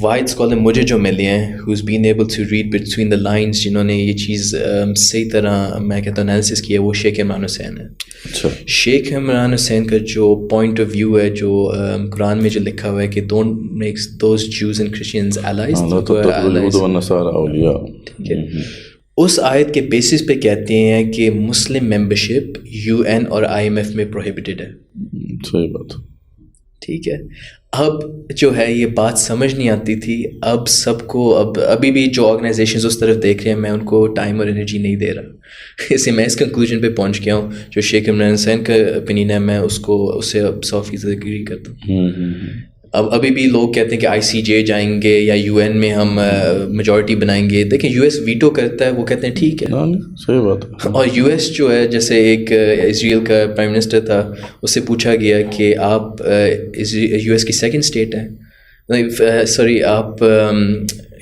واحد اسکالر مجھے جو ملے ہیں who's been able to read between the lines, جنہوں نے یہ چیز صحیح طرح میں کہتا ہوں انالیسس کیا, وہ شیخ عمران حسین ہے. شیخ عمران حسین کا جو پوائنٹ آف ویو ہے, جو قرآن میں جو لکھا ہوا ہے کہ don't makes those Jews and Christians allies, ٹھیک ہے, اس آیت کے بیسس پہ کہتے ہیں کہ مسلم ممبرشپ UN اور IMF میں پروہیبٹڈ ہے. صحیح بات, ٹھیک ہے. اب جو ہے یہ بات سمجھ نہیں آتی تھی, اب سب کو ابھی بھی جو آرگنائزیشنز اس طرف دیکھ رہے ہیں, میں ان کو ٹائم اور انرجی نہیں دے رہا. اس سے میں اس کنکلوژن پہ پہنچ گیا ہوں جو شیخ عمران حسین کا اوپینین ہے, میں اس سے 100% اگری کرتا ہوں. اب ابھی بھی لوگ کہتے ہیں کہ ICJ جائیں گے یا UN میں ہم میجورٹی بنائیں گے. دیکھیں US ویٹو کرتا ہے, وہ کہتے ہیں ٹھیک ہے, صحیح بات. اور US جو ہے, جیسے ایک اسرائیل کا پرائم منسٹر تھا, اس سے پوچھا گیا کہ آپ US کی 2nd اسٹیٹ ہیں, سوری آپ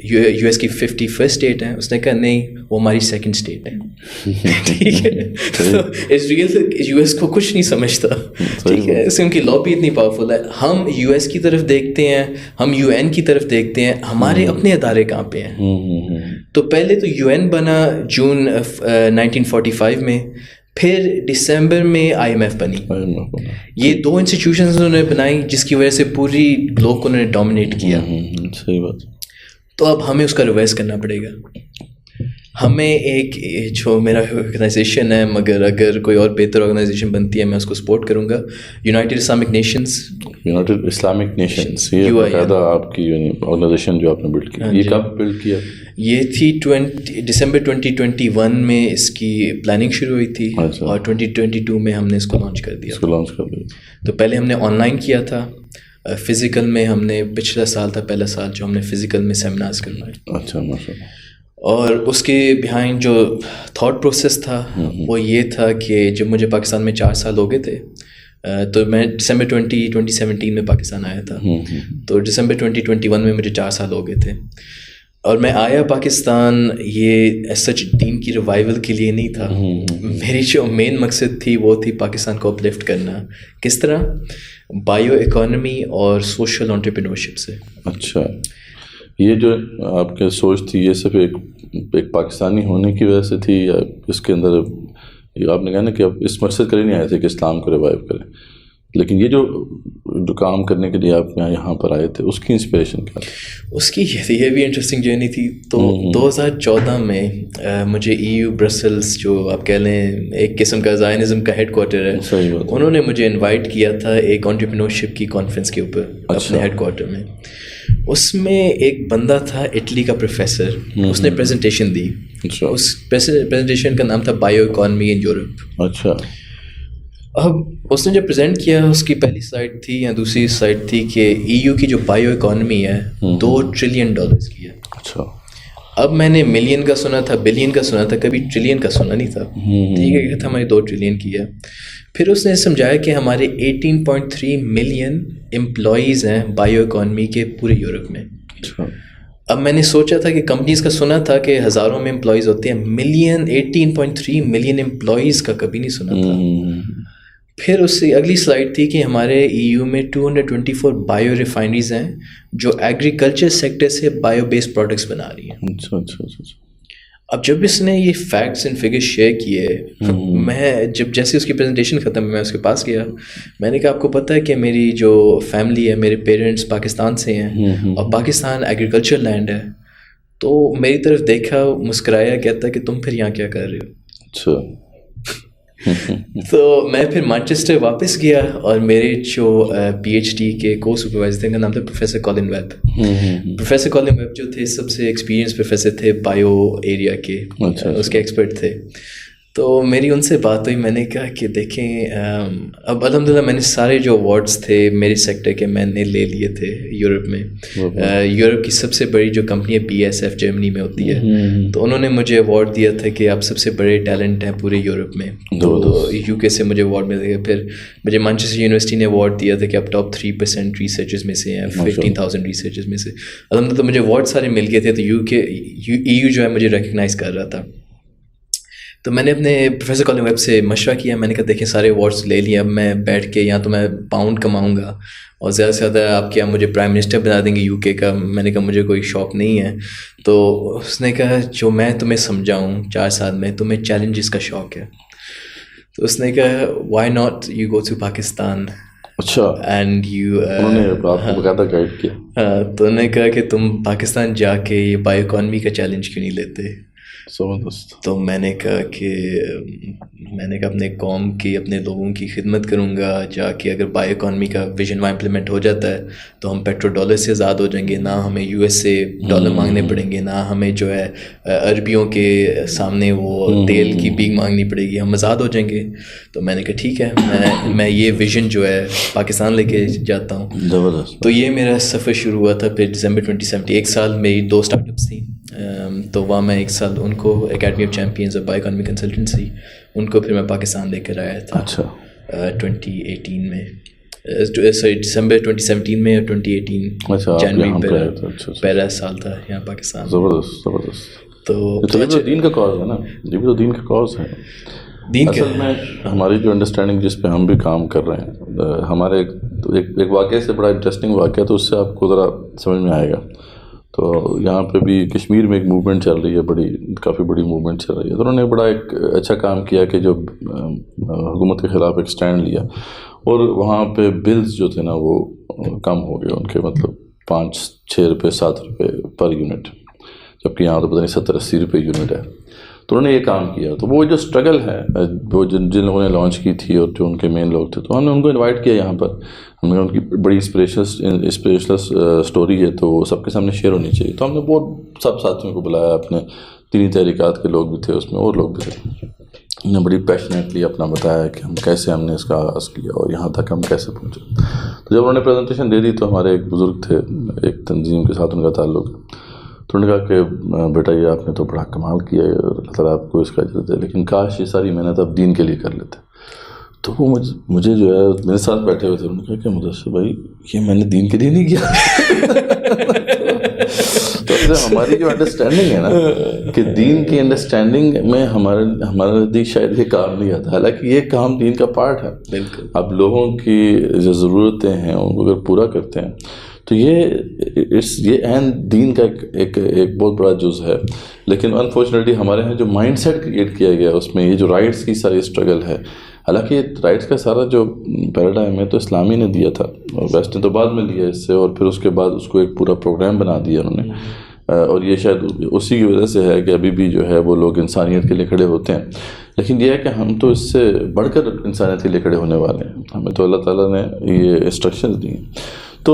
US کی 51st اسٹیٹ ہیں. اس نے کہا نہیں, وہ ہماری 2nd اسٹیٹ ہے. ٹھیک ہے, تو اسرائیل US کو کچھ نہیں سمجھتا, ٹھیک ہے, اس سے ان کی لابی اتنی پاورفل ہے. ہم US کی طرف دیکھتے ہیں, ہم UN کی طرف دیکھتے ہیں, ہمارے اپنے ادارے کہاں پہ ہیں. تو پہلے تو UN بنا جون 1945 میں, پھر دسمبر میں IMF بنی. یہ 2 انسٹیٹیوشنز انہوں نے بنائی جس کی وجہ سے پوری گلوب کو انہوں نے ڈومینیٹ کیا. صحیح بات. تو اب ہمیں اس کا ریوائز کرنا پڑے گا. ہمیں ایک جو میرا آرگنائزیشن ہے, مگر اگر کوئی اور بہتر آرگنائزیشن بنتی ہے میں اس کو سپورٹ کروں گا. United Islamic Nations, United Islamic Nations, یہ باقاعدہ آپ کی آرگنائزیشن جو آپ نے بلڈ کی, یہ کب بلڈ کیا؟ یہ تھی دسمبر 2021 میں اس کی پلاننگ شروع ہوئی تھی, اور 2022 میں ہم نے اس کو لانچ کر دیا. تو پہلے ہم نے آن لائن کیا تھا, فزیکل میں ہم نے پچھلا سال تھا پہلا سال جو ہم نے فزیکل میں سیمینارز کروائے. اچھا, ماشاء اللہ. اور اس کے بیہائنڈ جو تھاٹ پروسیس تھا وہ یہ تھا کہ جب مجھے پاکستان میں 4 سال ہو گئے تھے, تو میں ڈسمبر 2017 میں پاکستان آیا تھا, تو دسمبر 2021 میں مجھے 4 سال ہو گئے تھے. اور میں آیا پاکستان یہ سچ دین کی ریوائول کے لیے نہیں تھا. میری جو مین مقصد تھی وہ تھی پاکستان کو اپ لفٹ کرنا. کس طرح؟ بائیو اکانومی اور سوشل انٹرپرینورشپ سے. اچھا, یہ جو آپ کی سوچ تھی یہ صرف ایک پاکستانی ہونے کی وجہ سے تھی, یا اس کے اندر آپ نے کہا نا کہ آپ اس مقصد کے لیے نہیں آئے تھے کہ اسلام کو ریوائیو کریں, لیکن یہ جو کام کرنے کے لیے آپ یہاں پر آئے تھے اس کی انسپریشن کیا؟ اس کی یہ بھی انٹرسٹنگ جرنی تھی. تو 2014 میں مجھے EU برسلز جو آپ کہہ لیں ایک قسم کا زائنزم کا ہیڈ کوارٹر ہے, انہوں نے مجھے انوائٹ کیا تھا ایک انٹرپرینورشپ کی کانفرنس کے اوپر اپنے ہیڈ کوارٹر میں. اس میں ایک بندہ تھا اٹلی کا پروفیسر, اس نے پریزنٹیشن دی. اس پریزنٹیشن کا نام تھا بائیو اکانومی ان یورپ. اچھا. اب اس نے جب پریزنٹ کیا, اس کی پہلی سلائڈ تھی یا دوسری سلائڈ تھی کہ EU کی جو بائیو اکانومی ہے $2 ٹریلین کی ہے. اچھا. اب میں نے ملین کا سنا تھا, بلین کا سنا تھا, کبھی ٹریلین کا سنا نہیں تھا. ٹھیک ہے, کہ ہماری 2 ٹریلین کی ہے. پھر اس نے سمجھایا کہ ہمارے 18.3 ملین امپلائیز ہیں بائیو اکانومی کے پورے یورپ میں. اب میں نے سوچا تھا کہ کمپنیز کا سنا تھا کہ ہزاروں میں امپلائیز ہوتے ہیں, 18.3 ملین امپلائیز کا کبھی نہیں سنا تھا. پھر اس سے اگلی سلائڈ تھی کہ ہمارے EU میں 224 بائیو ریفائنریز ہیں جو ایگریکلچر سیکٹر سے بائیو بیسڈ پروڈکٹس بنا رہی ہیں. اب جب اس نے یہ فیکٹس اینڈ فگرز شیئر کیے, میں جیسے اس کی پریزنٹیشن ختم میں اس کے پاس گیا, میں نے کہا آپ کو پتہ ہے کہ میری جو فیملی ہے, میرے پیرنٹس پاکستان سے ہیں اور پاکستان ایگریکلچر لینڈ ہے. تو میری طرف دیکھا, مسکرایا, کہتا کہ تم پھر یہاں کیا کر رہے ہو. اچھا. تو میں پھر مانچسٹر واپس گیا, اور میرے جو PhD کے کو سپروائزر تھے, ان کا نام تھا professor Colin web. Professor Colin web جو تھے سب سے ایکسپیرینس پروفیسر تھے بائیو ایریا کے, اس کے ایکسپرٹ تھے. تو میری ان سے بات ہوئی, میں نے کہا کہ دیکھیں اب الحمدللہ میں نے سارے جو ایوارڈس تھے میرے سیکٹر کے میں نے لے لیے تھے یورپ میں. یورپ کی سب سے بڑی جو کمپنی ہے BASF جرمنی میں ہوتی ہے, تو انہوں نے مجھے ایوارڈ دیا تھا کہ آپ سب سے بڑے ٹیلنٹ ہیں پورے یورپ میں. تو UK سے مجھے ایوارڈ مل گیا. پھر مجھے مانچسٹر یونیورسٹی نے ایوارڈ دیا تھا کہ آپ ٹاپ 3% ریسرچرز میں سے ہیں, 15,000 ریسرچرز میں سے. الحمدللہ مجھے ایوارڈ سارے مل گئے تھے. تو EU جو ہے مجھے ریکگنائز کر رہا تھا. تو میں نے اپنے پروفیسر کالن ویب سے مشورہ کیا, میں نے کہا دیکھیں سارے ایوارڈس لے لیے, اب میں بیٹھ کے یا تو میں پاؤنڈ کماؤں گا اور زیادہ سے زیادہ آپ کیا مجھے پرائم منسٹر بنا دیں گے UK کا. میں نے کہا مجھے کوئی شوق نہیں ہے. تو اس نے کہا جو میں تمہیں سمجھاؤں 4 سال میں, تمہیں چیلنجز کا شوق ہے. تو اس نے کہا why not you go to Pakistan. اچھا. اینڈ یو گائیڈ کیا. تو انہوں نے کہا کہ تم پاکستان جا کے یہ بائیو اکانومی کا چیلنج کیوں نہیں لیتے. تو میں نے کہا اپنے قوم کی, اپنے لوگوں کی خدمت کروں گا جا کے. اگر بائیو اکانومی کا ویژن وہاں امپلیمنٹ ہو جاتا ہے تو ہم پیٹرو ڈالر سے آزاد ہو جائیں گے, نہ ہمیں US سے ڈالر مانگنے پڑیں گے, نہ ہمیں جو ہے عربیوں کے سامنے وہ تیل کی بھیک مانگنی پڑے گی, ہم آزاد ہو جائیں گے. تو میں نے کہا ٹھیک ہے, میں یہ ویژن جو ہے پاکستان لے کے جاتا ہوں. تو یہ میرا سفر شروع ہوا تھا. پھر دسمبر 2017 1 سال میری 2 اسٹارٹ اپس تھیں. تو وہاں میں 1 سال ان کو اکیڈمی آف چیمپئنز اور بائیو اکانومی کنسلٹنسی ان کو پھر میں پاکستان لے کر آیا تھا. اچھا. 2018 میں دسمبر 2017 میں, اور 2018 جنوری پہلا سال تھا یہاں پاکستان. زبردست. تو دین کا کاز ہے نا, یہ بھی تو دین کا کاز ہے. اصل میں ہماری جو انڈرسٹینڈنگ جس پہ ہم بھی کام کر رہے ہیں, ہمارے ایک واقعے سے بڑا انٹرسٹنگ واقعہ, تو اس سے آپ کو ذرا سمجھ میں آئے گا. تو یہاں پہ بھی کشمیر میں ایک موومنٹ چل رہی ہے, کافی بڑی موومنٹ چل رہی ہے. تو انہوں نے بڑا ایک اچھا کام کیا کہ جو حکومت کے خلاف ایک سٹینڈ لیا, اور وہاں پہ بلز جو تھے نا وہ کم ہو گئے ان کے, مطلب 5-6 روپے 7 روپے پر یونٹ، جبکہ یہاں تو پتہ نہیں 70-80 روپے یونٹ ہے. تو انہوں نے یہ کام کیا. تو وہ جو اسٹرگل ہے وہ جن لوگوں نے لانچ کی تھی اور جو ان کے مین لوگ تھے، تو ہم نے ان کو انوائٹ کیا یہاں پر. ہم نے ان کی بڑی انسپریشنل اسٹوری ہے تو وہ سب کے سامنے شیئر ہونی چاہیے. تو ہم نے وہ سب ساتھیوں کو بلایا، اپنے دینی تحریکات کے لوگ بھی تھے اس میں، اور لوگ بھی تھے. انہوں نے بڑی پیشنیٹلی اپنا بتایا کہ ہم نے اس کا آغاز کیا اور یہاں تک ہم کیسے پہنچے. تو جب انہوں نے پریزنٹیشن دے دی تو ہمارے ایک بزرگ تھے، ایک تنظیم کے ساتھ ان کا تعلق، تو انہوں نے کہا کہ بیٹا یہ آپ نے تو بڑا کمال کیا ہے اور اللہ تعالیٰ آپ کو اس کا اجر دے، لیکن کاش یہ ساری محنت آپ دین کے لیے کر لیتے. تو وہ مجھے جو ہے میرے ساتھ بیٹھے ہوئے تھے، انہوں نے کہا کہ مدثر بھائی یہ میں نے دین کے لیے نہیں کیا. تو ہماری جو انڈرسٹینڈنگ ہے نا کہ دین کی انڈرسٹینڈنگ میں ہمارے نزدیک شاید یہ کام نہیں آتا، حالانکہ یہ کام دین کا پارٹ ہے. بالکل. اب لوگوں کی جو ضرورتیں ہیں ان کو اگر پورا کرتے ہیں تو یہ عین دین کا ایک بہت بڑا جز ہے. لیکن انفارچونیٹلی ہمارے یہاں جو مائنڈ سیٹ کریٹ کیا گیا اس میں یہ جو رائٹس کی ساری اسٹرگل ہے، حالانکہ رائٹس کا سارا جو پیراڈائم ہے تو اسلامی نے دیا تھا اور ویسٹ نے تو بعد میں لیا اس سے، اور پھر اس کے بعد اس کو ایک پورا پروگرام بنا دیا انہوں نے. اور یہ شاید اسی کی وجہ سے ہے کہ ابھی بھی جو ہے وہ لوگ انسانیت کے لیے کھڑے ہوتے ہیں. لیکن یہ ہے کہ ہم تو اس سے بڑھ کر انسانیت کے لیے کھڑے ہونے والے ہیں. ہمیں تو اللہ تعالیٰ نے یہ انسٹرکشنز دی ہیں. تو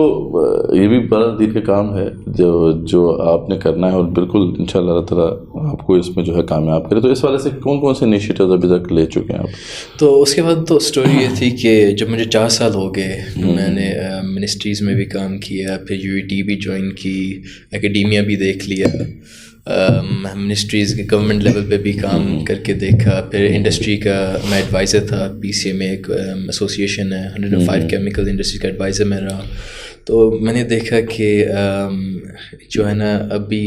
یہ بھی بڑا دین کا کام ہے جو آپ نے کرنا ہے، اور بالکل انشاءاللہ اللہ تعالیٰ آپ کو اس میں جو ہے کامیاب کرے. تو اس والے سے کون سے انیشیٹیوز ابھی تک لے چکے ہیں آپ؟ تو اس کے بعد تو اسٹوری یہ تھی کہ جب مجھے 4 سال ہو گئے، میں نے منسٹریز میں بھی کام کیا، پھر UET بھی جوائن کی، ایکیڈیمیا بھی دیکھ لیا، منسٹریز کے گورنمنٹ لیول پہ بھی کام کر کے دیکھا. پھر انڈسٹری کا میں ایڈوائزر تھا، PCA میں ایک ایسوسیشن ہے 105 کیمیکل انڈسٹری کا ایڈوائزر میں رہا. تو میں نے دیکھا کہ جو ہے نا ابھی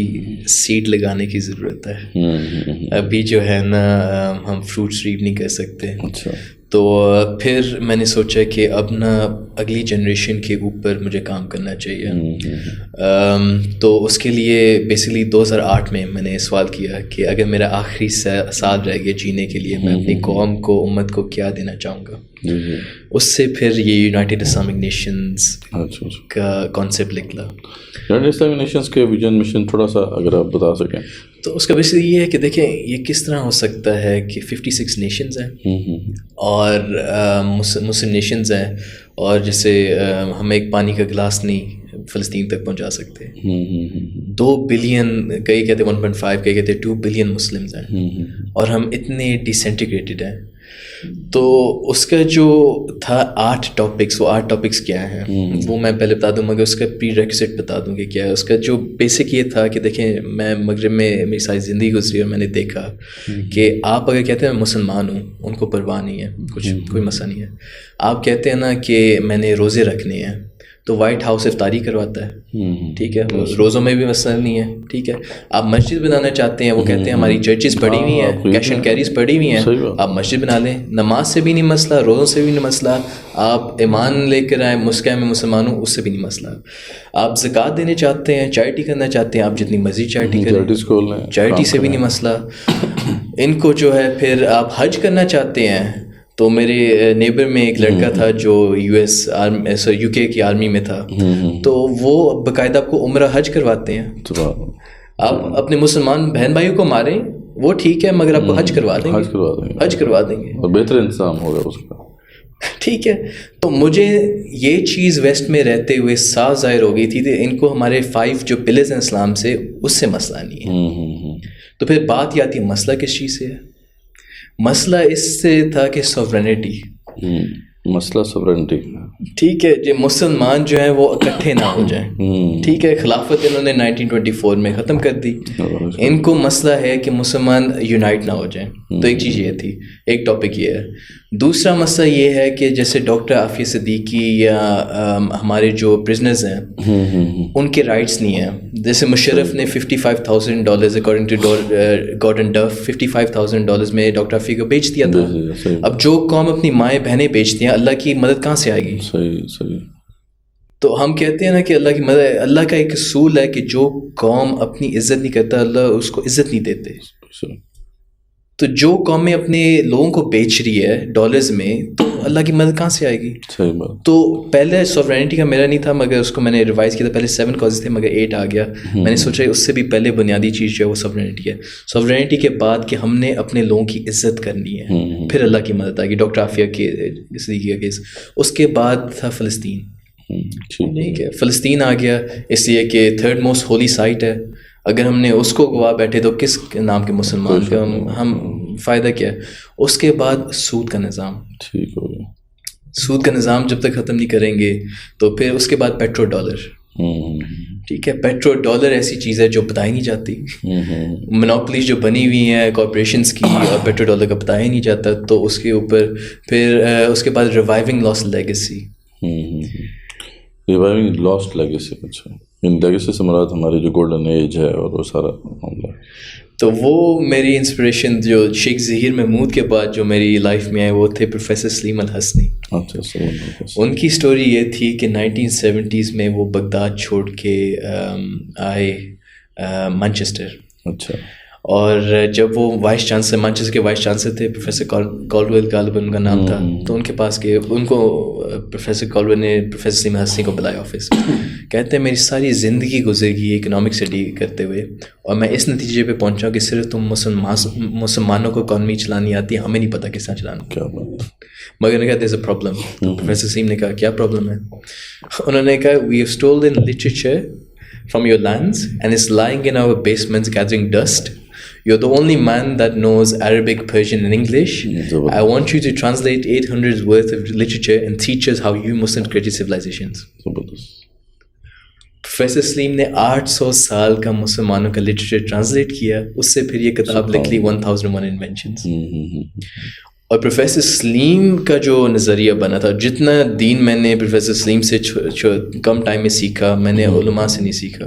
سیڈ لگانے کی ضرورت ہے، ابھی جو ہے نا ہم فروٹس ریپ نہیں کر سکتے. تو پھر میں نے سوچا کہ اب نا اگلی جنریشن کے اوپر مجھے کام کرنا چاہیے. تو اس کے لیے بیسکلی 2008 میں نے سوال کیا کہ اگر میرا آخری سال رہ گیا جینے کے لیے، میں اپنی قوم کو، امت کو کیا دینا چاہوں گا. اس سے پھر یہ یونائٹیڈ اسلامک نیشنز کا کانسیپٹ نکلا. یونائٹیڈ اسلامک نیشنز کے ویژن مشن تھوڑا سا اگر آپ بتا سکیں. تو اس کا بیسکلی یہ ہے کہ دیکھیں یہ کس طرح ہو سکتا ہے کہ 56 نیشنز ہیں اور مسلم نیشنز ہیں، اور جیسے ہم ایک پانی کا گلاس نہیں فلسطین تک پہنچا سکتے. 2 بلین، کئی کہتے 1.5، کئی کہتے 2 بلین مسلمز ہیں، اور ہم اتنے ڈیسینٹیگریٹڈ ہیں. تو اس کا جو تھا 8 ٹاپکس، وہ 8 ٹاپکس کیا ہیں وہ میں پہلے بتا دوں، مگر اس کا پری ریکوزٹ بتا دوں کہ کیا ہے. اس کا جو بیسک یہ تھا کہ دیکھیں میں مغرب میں میری ساری زندگی گزری اور میں نے دیکھا کہ آپ اگر کہتے ہیں میں مسلمان ہوں، ان کو پرواہ نہیں ہے، کوئی مسئلہ نہیں ہے. آپ کہتے ہیں نا کہ میں نے روزے رکھنے ہیں، تو وائٹ ہاؤس افطاری کرواتا ہے، ٹھیک ہے، روزوں میں بھی مسئلہ نہیں ہے، ٹھیک ہے. آپ مسجد بنانا چاہتے ہیں، وہ کہتے ہیں ہماری چرچز پڑھی ہوئی ہیں، کیش اینڈ کیریز پڑھی ہوئی ہیں، آپ مسجد بنا لیں. نماز سے بھی نہیں مسئلہ، روزوں سے بھی نہیں مسئلہ. آپ ایمان لے کر آئیں مسکین میں مسلمان ہوں، اس سے بھی نہیں مسئلہ. آپ زکوٰۃ دینے چاہتے ہیں، چیریٹی کرنا چاہتے ہیں، آپ جتنی مرضی چیریٹی کریں، چیریٹی سے بھی نہیں مسئلہ. ان کو جو ہے پھر آپ حج کرنا چاہتے ہیں. تو میرے نیبر میں ایک لڑکا تھا جو UK کی آرمی میں تھا، تو وہ باقاعدہ آپ کو عمرہ حج کرواتے ہیں. آپ اپنے مسلمان بہن بھائیوں کو ماریں وہ ٹھیک ہے، مگر آپ کو حج کروا دیں گے، حج کروا دیں گے، اور بہتر انتظام ہوگا اس کا، ٹھیک ہے. تو مجھے یہ چیز ویسٹ میں رہتے ہوئے صاف ظاہر ہو گئی تھی کہ ان کو ہمارے 5 جو پلرز ہیں اسلام سے، اس سے مسئلہ نہیں ہے. تو پھر بات یہ آتی ہے مسئلہ کس چیز سے ہے؟ مسئلہ اس سے تھا کہ سوورنٹی، مسئلہ سوورنٹی، ٹھیک ہے. جو مسلمان جو ہیں وہ اکٹھے نہ ہو جائیں، ٹھیک ہے. خلافت انہوں نے 1924 میں ختم کر دی. ان کو مسئلہ ہے کہ مسلمان یونائٹ نہ ہو جائیں. تو ایک چیز یہ تھی، ایک ٹاپک یہ ہے. دوسرا مسئلہ یہ ہے کہ جیسے ڈاکٹر عافیہ صدیقی یا ہمارے جو پرزنرز ہیں ان کے رائٹس نہیں ہیں. جیسے مشرف نے $55,000 اکارڈنگ ٹو گارڈن ڈف $55,000 میں ڈاکٹر عافیہ کو بیچ دیا تھا. اب جو قوم اپنی مائیں بہنیں بیچتی ہیں، اللہ کی مدد کہاں سے آئے گی؟ صحیح. تو ہم کہتے ہیں نا کہ اللہ کی مدد، اللہ کا ایک اصول ہے کہ جو قوم اپنی عزت نہیں کرتا اللہ اس کو عزت نہیں دیتے. تو جو قومیں اپنے لوگوں کو بیچ رہی ہے ڈالرز میں, تو اللہ کی مدد کہاں سے آئے گی؟ صحیح بات. تو پہلے سوورینٹی کا میرا نہیں تھا, مگر اس کو میں نے ریوائز کیا تھا. پہلے 7 کازز تھے مگر 8 آ گیا. میں نے سوچا اس سے بھی پہلے بنیادی چیز جو ہے وہ سوورینٹی ہے. سوورینٹی کے بعد کہ ہم نے اپنے لوگوں کی عزت کرنی ہے, پھر اللہ کی مدد آئے گی. ڈاکٹر عافیہ کے صدیقی کا کیس. اس کے بعد تھا فلسطین. ٹھیک ہے, فلسطین آ گیا اس لیے کہ 3rd موسٹ ہولی سائٹ ہے. اگر ہم نے اس کو گوا بیٹھے تو کس نام کے مسلمان کا ہم فائدہ کیا ہے؟ اس کے بعد سود کا نظام. ٹھیک ہو گیا. سود کا نظام جب تک ختم نہیں کریں گے تو پھر اس کے بعد پیٹرو ڈالر. ٹھیک ہے, پیٹرو ڈالر ایسی چیز ہے جو بتائی نہیں جاتی. منوپلیز جو بنی ہوئی ہیں کارپوریشنس کی, اور پیٹرو ڈالر کا بتایا ہی نہیں جاتا. تو اس کے اوپر پھر اس کے بعد reviving lost legacy. Reviving lost legacy. اچھا, ان لیگیسی سے مراد ہماری جو گولڈن ایج ہے اور وہ سارا معاملہ. تو وہ میری انسپریشن جو شیخ ظہیر محمود کے بعد جو میری لائف میں آئے وہ تھے پروفیسر سلیم الحسنی. ان کی سٹوری یہ تھی کہ 1970s میں وہ بغداد چھوڑ کے آئے مانچسٹر. اچھا. اور جب وہ وائس چانسلر, مانچسٹر کے وائس چانسلر تھے پروفیسر کالویل غالباً ان کا نام تھا, تو ان کے پاس گئے. ان کو پروفیسر کالویل نے پروفیسر سلیم الحسنی کو بلایا آفس. کہتے ہیں میری ساری زندگی گزر گئی اکنامک اسٹڈی کرتے ہوئے, اور میں اس نتیجے پہ پہنچا کہ صرف تم مسلمانوں کو اکانومی چلانی آتی ہے, ہمیں نہیں پتہ کس طرح چلانا. کیا بات. مگر نے کہا دیر از اے پرابلم. تو پروفیسر سلیم نے کہا کیا پرابلم ہے؟ انہوں نے کہا we have stolen literature from your lands and it's lying in our basements gathering dust. You're the only man that knows Arabic, Persian and English. I want you to translate 800 worth of literature and teach us how you Muslims created civilizations. Professor Salim نے 800 سال کا مسلمانوں کا لٹریچر ٹرانسلیٹ کیا. اس سے پھر یہ کتاب لکھ لی 1001 Inventions. اور پروفیسر سلیم کا جو نظریہ بنا تھا, جتنا دین میں نے پروفیسر سلیم سے کم ٹائم میں سیکھا, میں نے علماء سے نہیں سیکھا.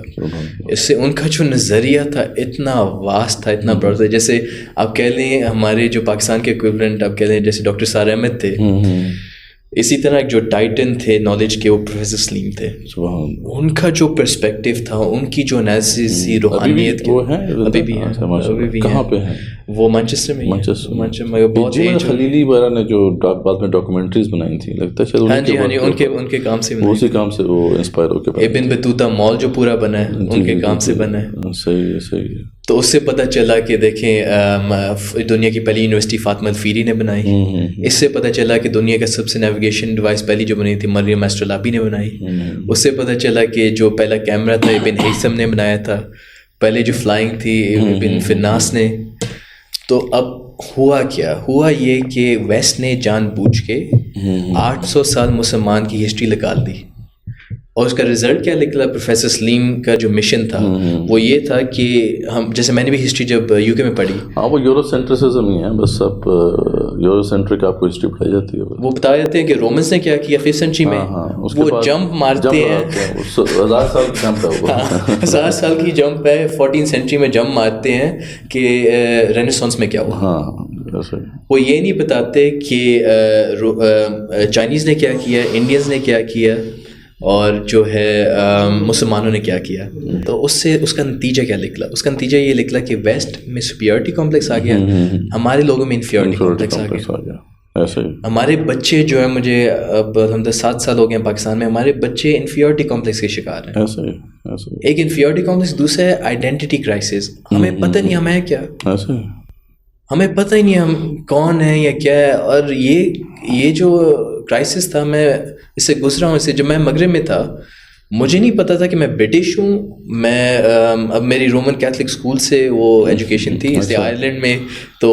اس سے ان کا جو نظریہ تھا اتنا واسٹ تھا, اتنا بڑا تھا. جیسے آپ کہہ لیں ہمارے جو پاکستان کے ایکویولنٹ آپ کہہ لیں جیسے ڈاکٹر سار احمد تھے, اسی طرح ایک جو ٹائٹن تھے نالج کے وہ پروفیسر سلیم تھے. ان کا جو پرسپیکٹیو تھا, ان کی جو انالیسس تھی روحانیت کی, ابھی بھی ہیں. کہاں پہ ہیں وہ مانچسٹر میں. مانچسٹر میں بہت خلیلی وغیرہ نے جو بعد میں ڈاکومنٹریز بنائی تھیں, لگتا ہے ہاں جی ان کے کام سے, اسی کام سے وہ انسپائر ہو کے. ابن بطوطہ مال جو پورا بنا ہے ان کے کام سے بنا ہے. صحیح ہے, صحیح ہے. تو اس سے پتہ چلا کہ دیکھیں دنیا کی پہلی یونیورسٹی فاطمہ الفیری نے بنائی. اس سے پتہ چلا کہ دنیا کا سب سے نیویگیشن ڈیوائس پہلی جو بنی تھی مریم ایسٹرولابی نے بنائی. اس سے پتہ چلا کہ جو پہلا کیمرہ تھا ابن ہیثم نے بنایا تھا. پہلے جو فلائنگ تھی ابن فناس نے. تو اب ہوا کیا؟ ہوا یہ کہ ویسٹ نے جان بوجھ کے 800 سال مسلمان کی ہسٹری نکال دی. اور اس کا رزلٹ کیا نکلا؟ پروفیسر سلیم کا جو مشن تھا وہ یہ تھا کہ ہم جیسے میں نے بھی ہسٹری جب یو کے میں پڑھی, ہاں وہ یورو سینٹرسزم ہی ہے بس. اب یورو سینٹرک آپ کو ہسٹری پڑھائی جاتی ہے. وہ بتا جاتے ہیں کہ رومنس نے کیا کیا 5th سینچری میں, وہ جمپ مارتے ہیں. 1000 سال کی جمپ ہے, 1000 سال کی جمپ ہے. 14th سینچری میں جمپ مارتے ہیں کہ رینیسانس میں کیا ہوا. وہ یہ نہیں بتاتے کہ چائنیز نے کیا کیا, انڈینز نے کیا کیا, اور جو ہے مسلمانوں نے کیا کیا. تو اس سے اس کا نتیجہ کیا نکلا؟ اس کا نتیجہ یہ نکلا کہ ویسٹ میں سپیورٹی کمپلیکس آ گیا, ہمارے لوگوں میں انفیورٹی کمپلیکس آ گیا. ہمارے بچے جو ہے, مجھے اب ہم 7 سال ہو گئے ہیں پاکستان میں, ہمارے بچے انفیورٹی کمپلیکس کے شکار ہیں. ایک انفیورٹی کمپلیکس, دوسرا ہے آئیڈینٹی کرائسس. ہمیں پتہ نہیں ہم ہیں کیا, ہمیں پتہ ہی نہیں ہم کون ہیں یا کیا ہے. اور یہ جو کرائسس تھا, میں اس سے گزرا ہوں. اس سے جب میں مغرب میں تھا مجھے نہیں پتا تھا کہ میں برٹش ہوں. میں اب میری رومن کیتھلک اسکول سے وہ ایجوکیشن تھی, اس لیے آئرلینڈ میں تو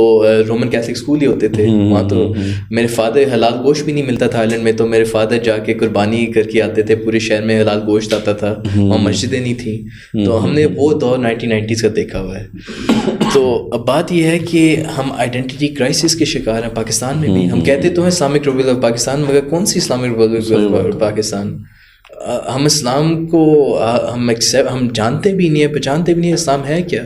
رومن کیتھلک اسکول ہی ہوتے تھے وہاں. تو میرے فادر حلال گوشت بھی نہیں ملتا تھا آئرلینڈ میں, تو میرے فادر جا کے قربانی کر کے آتے تھے. پورے شہر میں حلال گوشت آتا تھا, وہاں مسجدیں نہیں تھیں. تو ہم نے وہ دور 1990s کا دیکھا ہوا ہے. تو اب بات یہ ہے کہ ہم آئیڈینٹی کرائسس کے شکار ہیں پاکستان میں بھی. ہم کہتے تو ہیں اسلامک ریپبلک آف پاکستان, مگر کون سی اسلامک ریپبلک آف پاکستان؟ ہم اسلام کو ہم جانتے بھی نہیں ہیں, پہچانتے بھی نہیں. اسلام ہے کیا؟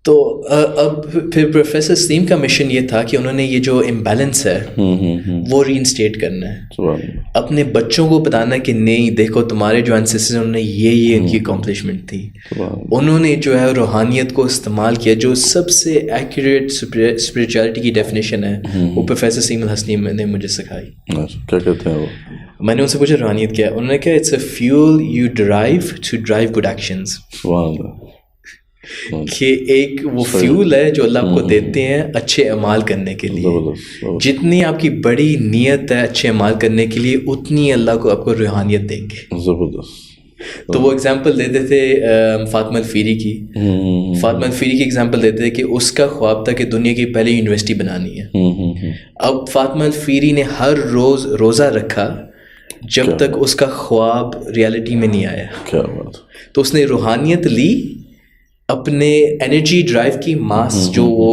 تو اب پھر پروفیسر سلیم کا مشن یہ تھا کہ انہوں نے یہ جو امبیلنس ہے وہ ری انسٹیٹ کرنا ہے, اپنے بچوں کو بتانا کہ نہیں دیکھو تمہارے جو انسیسٹرز انہوں نے یہ ان کی اکمپلشمنٹ تھی. انہوں نے جو ہے روحانیت کو استعمال کیا, جو سب سے ایکوریٹ اسپریچولیٹی کی ڈیفینیشن ہے وہ پروفیسر سلیم الحسنی نے مجھے سکھائی. کیا کہتے ہیں وہ؟ میں نے ان سے پوچھا روحانیت کیا, انہوں نے کہا it's a fuel you drive to drive good actions. کہ ایک وہ فیول ہے جو اللہ آپ کو دیتے ہیں اچھے اعمال کرنے کے لیے. جتنی آپ کی بڑی نیت ہے اچھے اعمال کرنے کے لیے اتنی اللہ کو آپ کو روحانیت دیں گے. تو وہ اگزامپل دیتے تھے فاطمہ الفیری کی. فاطمہ الفیری کی اگزامپل دیتے تھے کہ اس کا خواب تھا کہ دنیا کی پہلی یونیورسٹی بنانی ہے. اب فاطمہ الفیری نے ہر روز روزہ رکھا جب تک اس کا خواب ریالٹی میں نہیں آیا. کیا بات. تو اس نے روحانیت لی اپنے انرجی ڈرائیو کی ماس جو وہ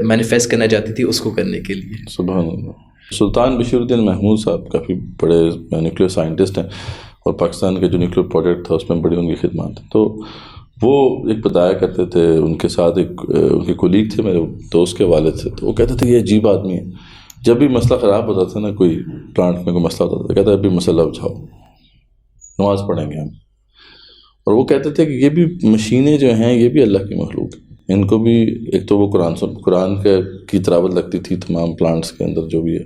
مینیفیسٹ کرنا چاہتی تھی اس کو کرنے کے لیے. سبحان اللہ. سلطان بشیر الدین محمود صاحب کافی بڑے نیوکلیئر سائنٹسٹ ہیں اور پاکستان کے جو نیوکلیئر پروجیکٹ تھا اس میں بڑی ان کی خدمات ہیں. تو وہ ایک بتایا کرتے تھے, ان کے ساتھ ایک ان کے کولیگ تھے میرے دوست کے والد سے, تو وہ کہتے تھے یہ عجیب آدمی ہے, جب بھی مسئلہ خراب ہوتا تھا نا, کوئی پلانٹ میں کوئی مسئلہ ہوتا تھا, کہتا ہے ابھی مسئلہ اٹھاؤ نماز پڑھیں گے ہم. اور وہ کہتے تھے کہ یہ بھی مشینیں جو ہیں یہ بھی اللہ کی مخلوق ہیں, ان کو بھی ایک تو وہ قرآن کی تلاوت لگتی تھی تمام پلانٹس کے اندر جو بھی ہے,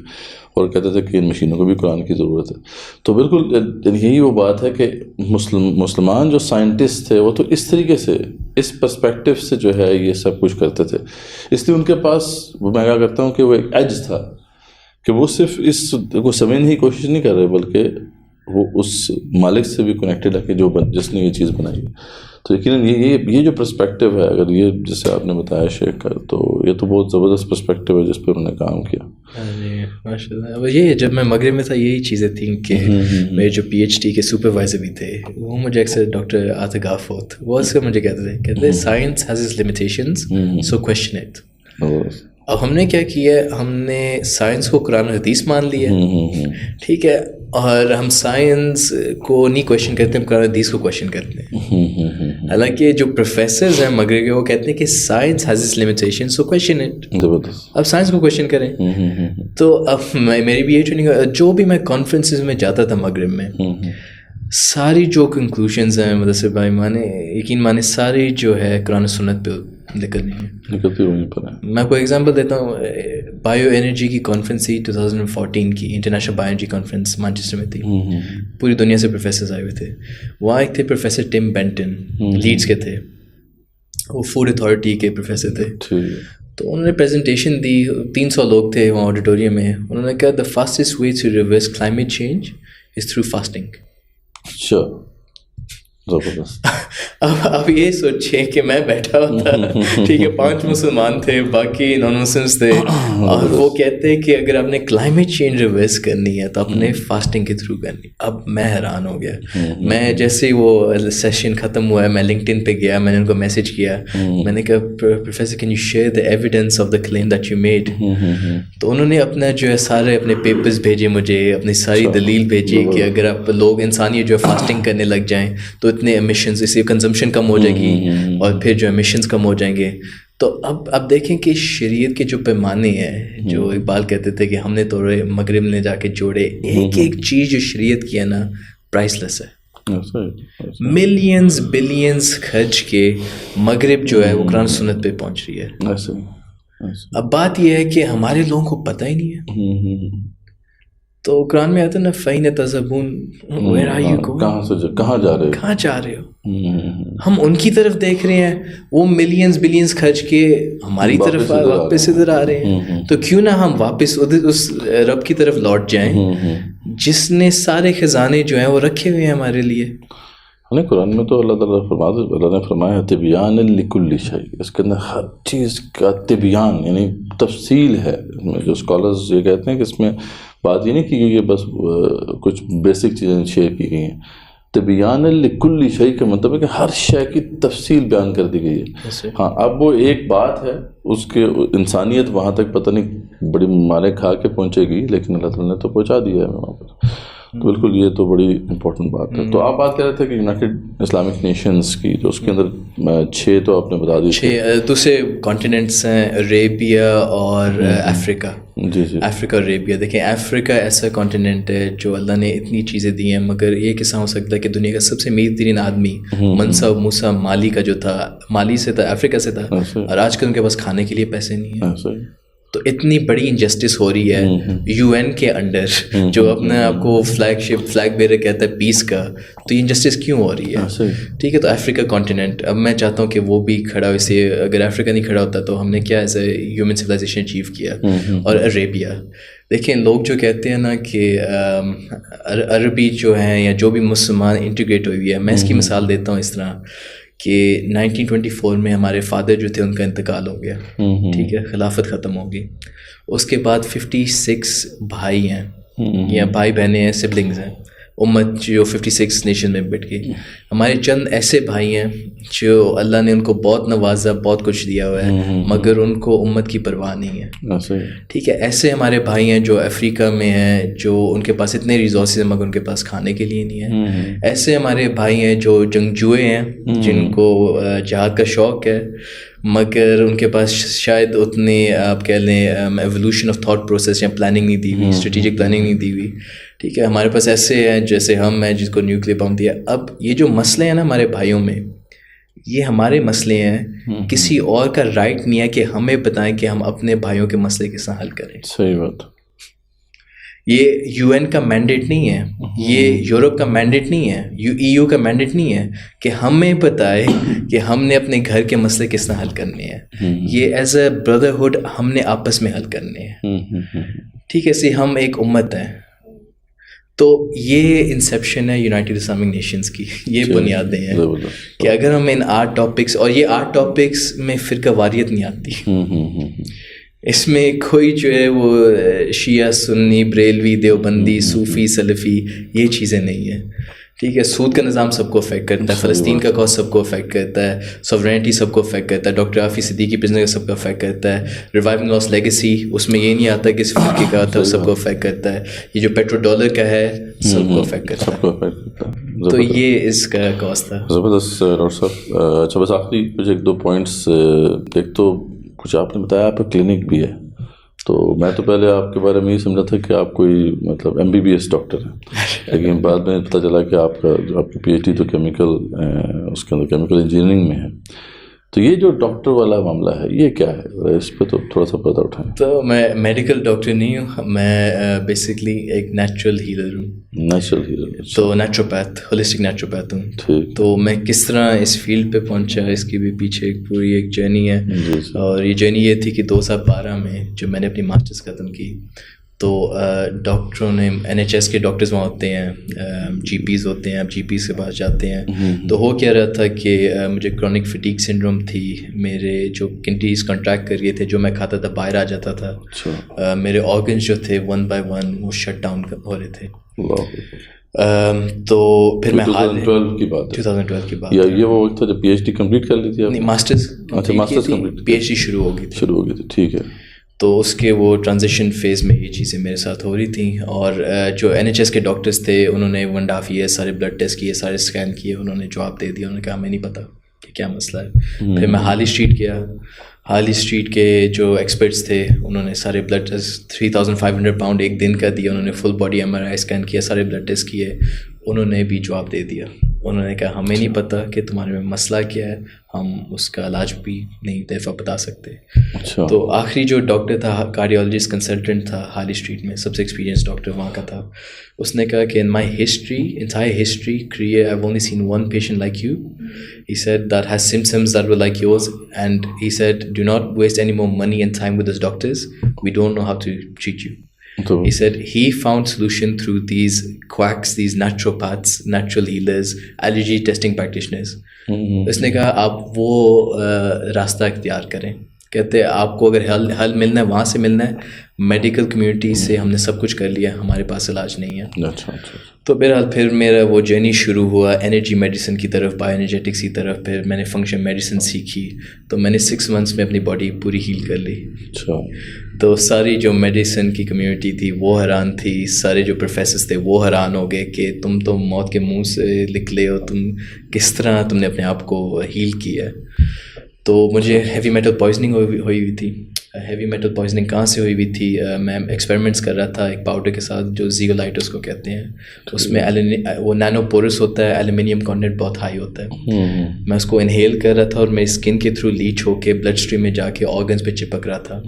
اور کہتے تھے کہ ان مشینوں کو بھی قرآن کی ضرورت ہے. تو بالکل یہی وہ بات ہے کہ مسلمان جو سائنٹسٹ تھے وہ تو اس طریقے سے اس پرسپیکٹو سے جو ہے یہ سب کچھ کرتے تھے. اس لیے ان کے پاس میں کہا کرتا ہوں کہ وہ ایک ایج تھا کہ وہ صرف اس کو سمجھنے کی کوشش نہیں کر رہے بلکہ وہ اس مالک سے بھی کنیکٹڈ ہے کہ جس نے یہ چیز بنائی ہے. تو یقیناً یہ جو پرسپیکٹو ہے, اگر یہ جسے آپ نے بتایا شیخ کا, تو یہ تو بہت زبردست پرسپیکٹو ہے جس پہ انہوں نے کام کیا. جی ماشاء اللہ. اب یہ جب میں مغرب میں تھا یہی چیزیں تھیں کہ میرے جو پی ایچ ڈی کے سپروائزر بھی تھے وہ مجھے اکثر ڈاکٹر عاطف غافوت وہ اس کا مجھے کہتے تھے science has its limitations so question it. اب ہم نے کیا کیا, ہم نے سائنس کو قرآن و حدیث مان لیا, ٹھیک ہے, اور ہم سائنس کو نہیں کویشچن کرتے, ہم قرآن و حدیث کو کویشچن کرتے ہیں. حالانکہ جو پروفیسرز ہیں مغرب کے وہ کہتے ہیں کہ science has its limitation so question it. اب سائنس کو کویشچن کریں. تو اب میری بھی یہ ٹریننگ, جو بھی میں کانفرنسز میں جاتا تھا مغرب میں, ساری جو کنکلوژنز ہیں مدثر بھائی مانے یقین مانے ساری جو ہے قرآن و سنت پہ نکلتی ہوئی پر. میں کوئی ایگزامپل دیتا ہوں, بایو انرجی کی کانفرنس تھی 2014 کی, international bio energy conference Manchester میں تھی. پوری دنیا سے پروفیسرز آئے ہوئے تھے. وہاں ایک تھے پروفیسر ٹم بینٹن, لیڈس کے تھے, وہ فوڈ اتھارٹی کے پروفیسر تھے. تو انہوں نے پریزنٹیشن دی, 300 لوگ تھے وہاں آڈیٹوریم میں. انہوں نے کہا the fastest way to reverse climate change is through fasting. اچھا اب یہ سوچیں کہ میں بیٹھا ہوتا, ٹھیک ہے, 5 مسلمان تھے, باقی نان مسلمس تھے, اور وہ کہتے ہیں کہ اگر آپ نے کلائمیٹ چینج ریورس کرنی ہے تو آپ نے فاسٹنگ کے تھرو کرنی. اب میں حیران ہو گیا. میں جیسے وہ سیشن ختم ہوا ہے میں لنکڈ ان پہ گیا, میں نے ان کو میسج کیا, میں نے کہا professor can you share the evidence of the claim that you made. تو انہوں نے اپنا جو ہے سارے اپنے پیپرز بھیجے مجھے, اپنی ساری دلیل بھیجی کہ اگر آپ لوگ انسانیت جو ہے فاسٹنگ کرنے لگ جائیں تو اتنے ایمیشنز, اس سے کنزمپشن کم ہو جائے گی اور پھر جو ایمیشنز کم ہو جائیں گے. تو اب دیکھیں کہ شریعت کے جو پیمانے ہیں, جو اقبال کہتے تھے کہ ہم نے توڑے مغرب نے جا کے جوڑے, ایک ایک چیز جو شریعت کی ہے نا پرائس لیس ہے. ملینز بلینز خرچ کے مغرب جو ہے وہ قرآن سنت پہ پہنچ رہی ہے. اب بات یہ ہے کہ ہمارے لوگوں کو پتہ ہی نہیں ہے. تو قرآن میں آتا ہے نا فَإِنَ تَذْهَبُونَ وَيَرْ آرْ يُو گوئنگ, کہاں جا رہے ہو. ہم ان کی طرف دیکھ رہے ہیں, وہ ملینز بلینز خرچ کے ہماری طرف واپس ادھر آ رہے ہیں. تو کیوں نہ ہم واپس ادھر اس رب کی طرف لوٹ جائیں جس نے سارے خزانے جو ہیں وہ رکھے ہوئے ہیں ہمارے لیے. قرآن میں تو اللہ نے فرمایا طبیان لکل شیء, اس کے اندر ہر چیز کا طبیان یعنی تفصیل ہے. جو اسکالرز یہ کہتے ہیں کہ اس میں بات یہ نہیں کی گئی کہ بس کچھ بیسک چیزیں شیئر کی گئی ہیں. طبیان لکل شیء کا مطلب ہے کہ ہر شے کی تفصیل بیان کر دی گئی ہے. ہاں اب وہ ایک بات ہے, اس کے انسانیت وہاں تک پتہ نہیں بڑی مارے کھا کے پہنچے گی, لیکن اللہ تعالیٰ نے تو پہنچا دیا ہے وہاں پر. تو بالکل یہ تو بڑی امپورٹنٹ بات ہے. تو آپ بات کر رہے تھے کہ یونائٹیڈ اسلامک نیشنز کی جو اس کے اندر 6 تو آپ نے بتا دی. 6 دوسرے کانٹیننٹس ہیں, عربیہ اور افریقہ. جی جی. افریقہ اور عربیہ. دیکھیں افریقہ ایسا کانٹیننٹ ہے جو اللہ نے اتنی چیزیں دی ہیں, مگر یہ قصہ ہو سکتا ہے کہ دنیا کا سب سے امیر ترین آدمی منسا موسیٰ مالی کا جو تھا, مالی سے تھا, افریقہ سے تھا, اور آج کل ان کے پاس کھانے کے لیے پیسے نہیں ہیں. تو اتنی بڑی انجسٹس ہو رہی ہے یو این کے انڈر, جو اپنے آپ کو فلیگ بیرر کہتا ہے پیس کا, تو یہ انجسٹس کیوں ہو رہی ہے؟ ٹھیک ہے, تو افریقہ کانٹیننٹ, اب میں چاہتا ہوں کہ وہ بھی کھڑا ہو. اسے اگر افریقہ نہیں کھڑا ہوتا تو ہم نے کیا as a human civilization achieve کیا. اور عربیہ, دیکھیں لوگ جو کہتے ہیں نا کہ عربی جو ہیں یا جو بھی مسلمان انٹیگریٹ ہوئی ہے, میں اس کی مثال دیتا ہوں اس طرح کہ 1924 میں ہمارے فادر جو تھے ان کا انتقال ہو گیا, ٹھیک ہے, خلافت ختم ہو گئی. اس کے بعد 56 بھائی ہیں یا بھائی بہنیں ہیں, سبلنگز ہیں, امت جو 56 نیشن میں بٹ گئی. ہمارے چند ایسے بھائی ہیں جو اللہ نے ان کو بہت نوازا, بہت کچھ دیا ہوا ہے, مگر ان کو امت کی پرواہ نہیں ہے. ٹھیک ہے, ایسے ہمارے بھائی ہیں جو افریقہ میں ہیں, جو ان کے پاس اتنے ریسورسز ہیں مگر ان کے پاس کھانے کے لیے نہیں ہے. ایسے ہمارے بھائی ہیں جو جنگجوئے ہیں, جن کو جہاد کا شوق ہے, مگر ان کے پاس شاید اتنی آپ کہہ لیں ایولیوشن آف تھاٹ پروسیس یا پلاننگ نہیں دی ہوئی, اسٹریٹجک پلاننگ نہیں دی ہوئی. ٹھیک ہے, ہمارے پاس ایسے ہیں جیسے ہم ہیں جس کو نیوکلیر بم دیا. اب یہ جو مسئلے ہیں نا ہمارے بھائیوں میں, یہ ہمارے مسئلے ہیں, کسی اور کا رائٹ نہیں ہے کہ ہمیں بتائیں کہ ہم اپنے بھائیوں کے مسئلے کس طرح حل کریں. صحیح بات. یہ یو این کا مینڈیٹ نہیں ہے, یہ یورپ کا مینڈیٹ نہیں ہے, ای یو کا مینڈیٹ نہیں ہے کہ ہمیں بتائے کہ ہم نے اپنے گھر کے مسئلے کس طرح حل کرنے ہیں. یہ ایز اے بردرہڈ ہم نے آپس میں حل کرنے ہیں. ٹھیک ہے, اسی ہم ایک امت ہیں. تو یہ انسیپشن ہے یونائٹیڈ اسلامک نیشنز کی, یہ بنیادیں ہیں کہ اگر ہم ان 8 ٹاپکس, اور یہ 8 ٹاپکس میں فرقہ واریت نہیں آتی, اس میں کوئی جو ہے وہ شیعہ سنی بریلوی دیوبندی صوفی سلفی یہ چیزیں نہیں ہیں. ٹھیک ہے, سود کا نظام سب کو افیکٹ کرتا ہے, فلسطین کا کاز سب کو افیکٹ کرتا ہے, سوورینٹی سب کو افیکٹ کرتا ہے, ڈاکٹر عافی صدیقی پرزنر کا سب کو افیکٹ کرتا ہے, ریوائیونگ لاس لیگیسی اس میں یہ نہیں آتا کہ صرف فرقے کا آتا ہے, سب کو افیکٹ کرتا ہے. یہ جو پیٹرو ڈالر کا ہے سب کو افیکٹ کرتا ہے. تو یہ اس کا کاز تھا. زبردست ڈاکٹر صاحب. اچھا, بس آخری کچھ 1-2 پوائنٹس. ایک تو کچھ آپ نے بتایا آپ کا کلینک بھی ہے, تو میں تو پہلے آپ کے بارے میں یہ سمجھا تھا کہ آپ کوئی مطلب MBBS ڈاکٹر ہیں, لیکن بعد میں پتہ چلا کہ آپ کا جو آپ کی PhD تو کیمیکل اس کے اندر کیمیکل انجینئرنگ میں ہے. تو یہ جو ڈاکٹر والا معاملہ ہے یہ کیا ہے, اس پہ تو تھوڑا سا پتہ اٹھائیں. تو میں میڈیکل ڈاکٹر نہیں ہوں, میں بیسکلی ایک نیچرل ہیلر ہوں. نیچرل ہیلر, تو نیچروپیتھ, ہولسٹک نیچروپیتھ ہوں. ٹھیک. تو میں کس طرح اس فیلڈ پہ پہنچا, اس کی بھی پیچھے ایک پوری ایک جرنی ہے. اور یہ جرنی یہ تھی کہ 2012 میں جو میں نے اپنی ماسٹرز ختم کی, تو ڈاکٹروں نے NHS کے ڈاکٹرز وہاں ہوتے ہیں, GPs ہوتے ہیں, آپ GPs کے پاس جاتے ہیں. تو ہو کیا رہا تھا کہ مجھے کرونک فٹیگ سنڈروم تھی, میرے جو کنٹریز کنٹریکٹ کر گئے تھے, جو میں کھاتا تھا باہر آ جاتا تھا, میرے آرگنز جو تھے 1 by 1 وہ شٹ ڈاؤن ہو رہے تھے. تو پھر میں 2012 کی بات ہے, یہ وہ وقت تھا جب PhD کمپلیٹ کر لی تھی آپ نے؟ ماسٹرز. اچھا, ماسٹرز کمپلیٹ, PhD شروع ہو گئی تھی. ٹھیک ہے. تو اس کے وہ ٹرانزیشن فیز میں یہ چیزیں میرے ساتھ ہو رہی تھیں. اور جو NHS کے ڈاکٹرز تھے انہوں نے 1.5 years سارے بلڈ ٹیسٹ کیے, سارے اسکین کیے, انہوں نے جواب دے دیا, انہوں نے کہا ہمیں نہیں پتہ کہ کیا مسئلہ ہے. پھر میں ہارلی اسٹریٹ گیا, ہارلی اسٹریٹ کے جو ایکسپرٹس تھے انہوں نے سارے بلڈ ٹیسٹ 3500 pound ایک دن کا دیا, انہوں نے فل باڈی MRI اسکین کیا, سارے بلڈ ٹیسٹ کیے, انہوں نے بھی جواب دے دیا. انہوں نے کہا ہمیں نہیں پتہ کہ تمہارے میں مسئلہ کیا ہے, ہم اس کا علاج بھی نہیں دفعہ بتا سکتے. تو آخری جو ڈاکٹر تھا, کارڈیولوجسٹ کنسلٹنٹ تھا ہارلی اسٹریٹ میں, سب سے ایکسپیرینس ڈاکٹر وہاں کا تھا. اس نے کہا کہ in my history, entire history career, I've only seen one patient like you. He said that has symptoms that were like yours, and he said do not waste any more money and time with those doctors. We don't know how to treat you. He said he found solution through these quacks, these naturopaths, natural healers, allergy testing practitioners. اس نے کہا آپ وہ راستہ اختیار کریں, کہتے ہیں آپ کو اگر حل ملنا ہے وہاں سے ملنا ہے, میڈیکل کمیونٹی سے ہم نے سب کچھ کر لیا, ہمارے پاس علاج نہیں ہے. تو بہرحال پھر میرا وہ جرنی شروع ہوا انرجی میڈیسن کی طرف, بایو انرجیٹکس کی طرف. پھر میں نے فنکشن میڈیسن سیکھی, تو میں نے 6 months میں اپنی باڈی پوری ہیل کر لی. تو ساری جو میڈیسن کی کمیونٹی تھی وہ حیران تھی, سارے جو پروفیسرز تھے وہ حیران ہو گئے کہ تم تو موت کے منہ سے نکلے ہو, تم کس طرح تم نے اپنے آپ کو ہیل کیا ہے. تو مجھے ہیوی میٹل پوائزننگ ہوئی ہوئی تھی. ہیوی میٹل پوائزننگ کہاں سے ہوئی ہوئی تھی؟ میں ایکسپیریمنٹس کر رہا تھا ایک پاؤڈر کے ساتھ جو زیگولائٹس کو کہتے ہیں. اس میں وہ نینو پورس ہوتا ہے, ایلومینیم کانٹینٹ بہت ہائی ہوتا ہے. میں اس کو انہیل کر رہا تھا اور میری اسکن کے تھرو لیچ ہو کے بلڈ اسٹریم میں جا کے آرگنس پہ چپک رہا تھا.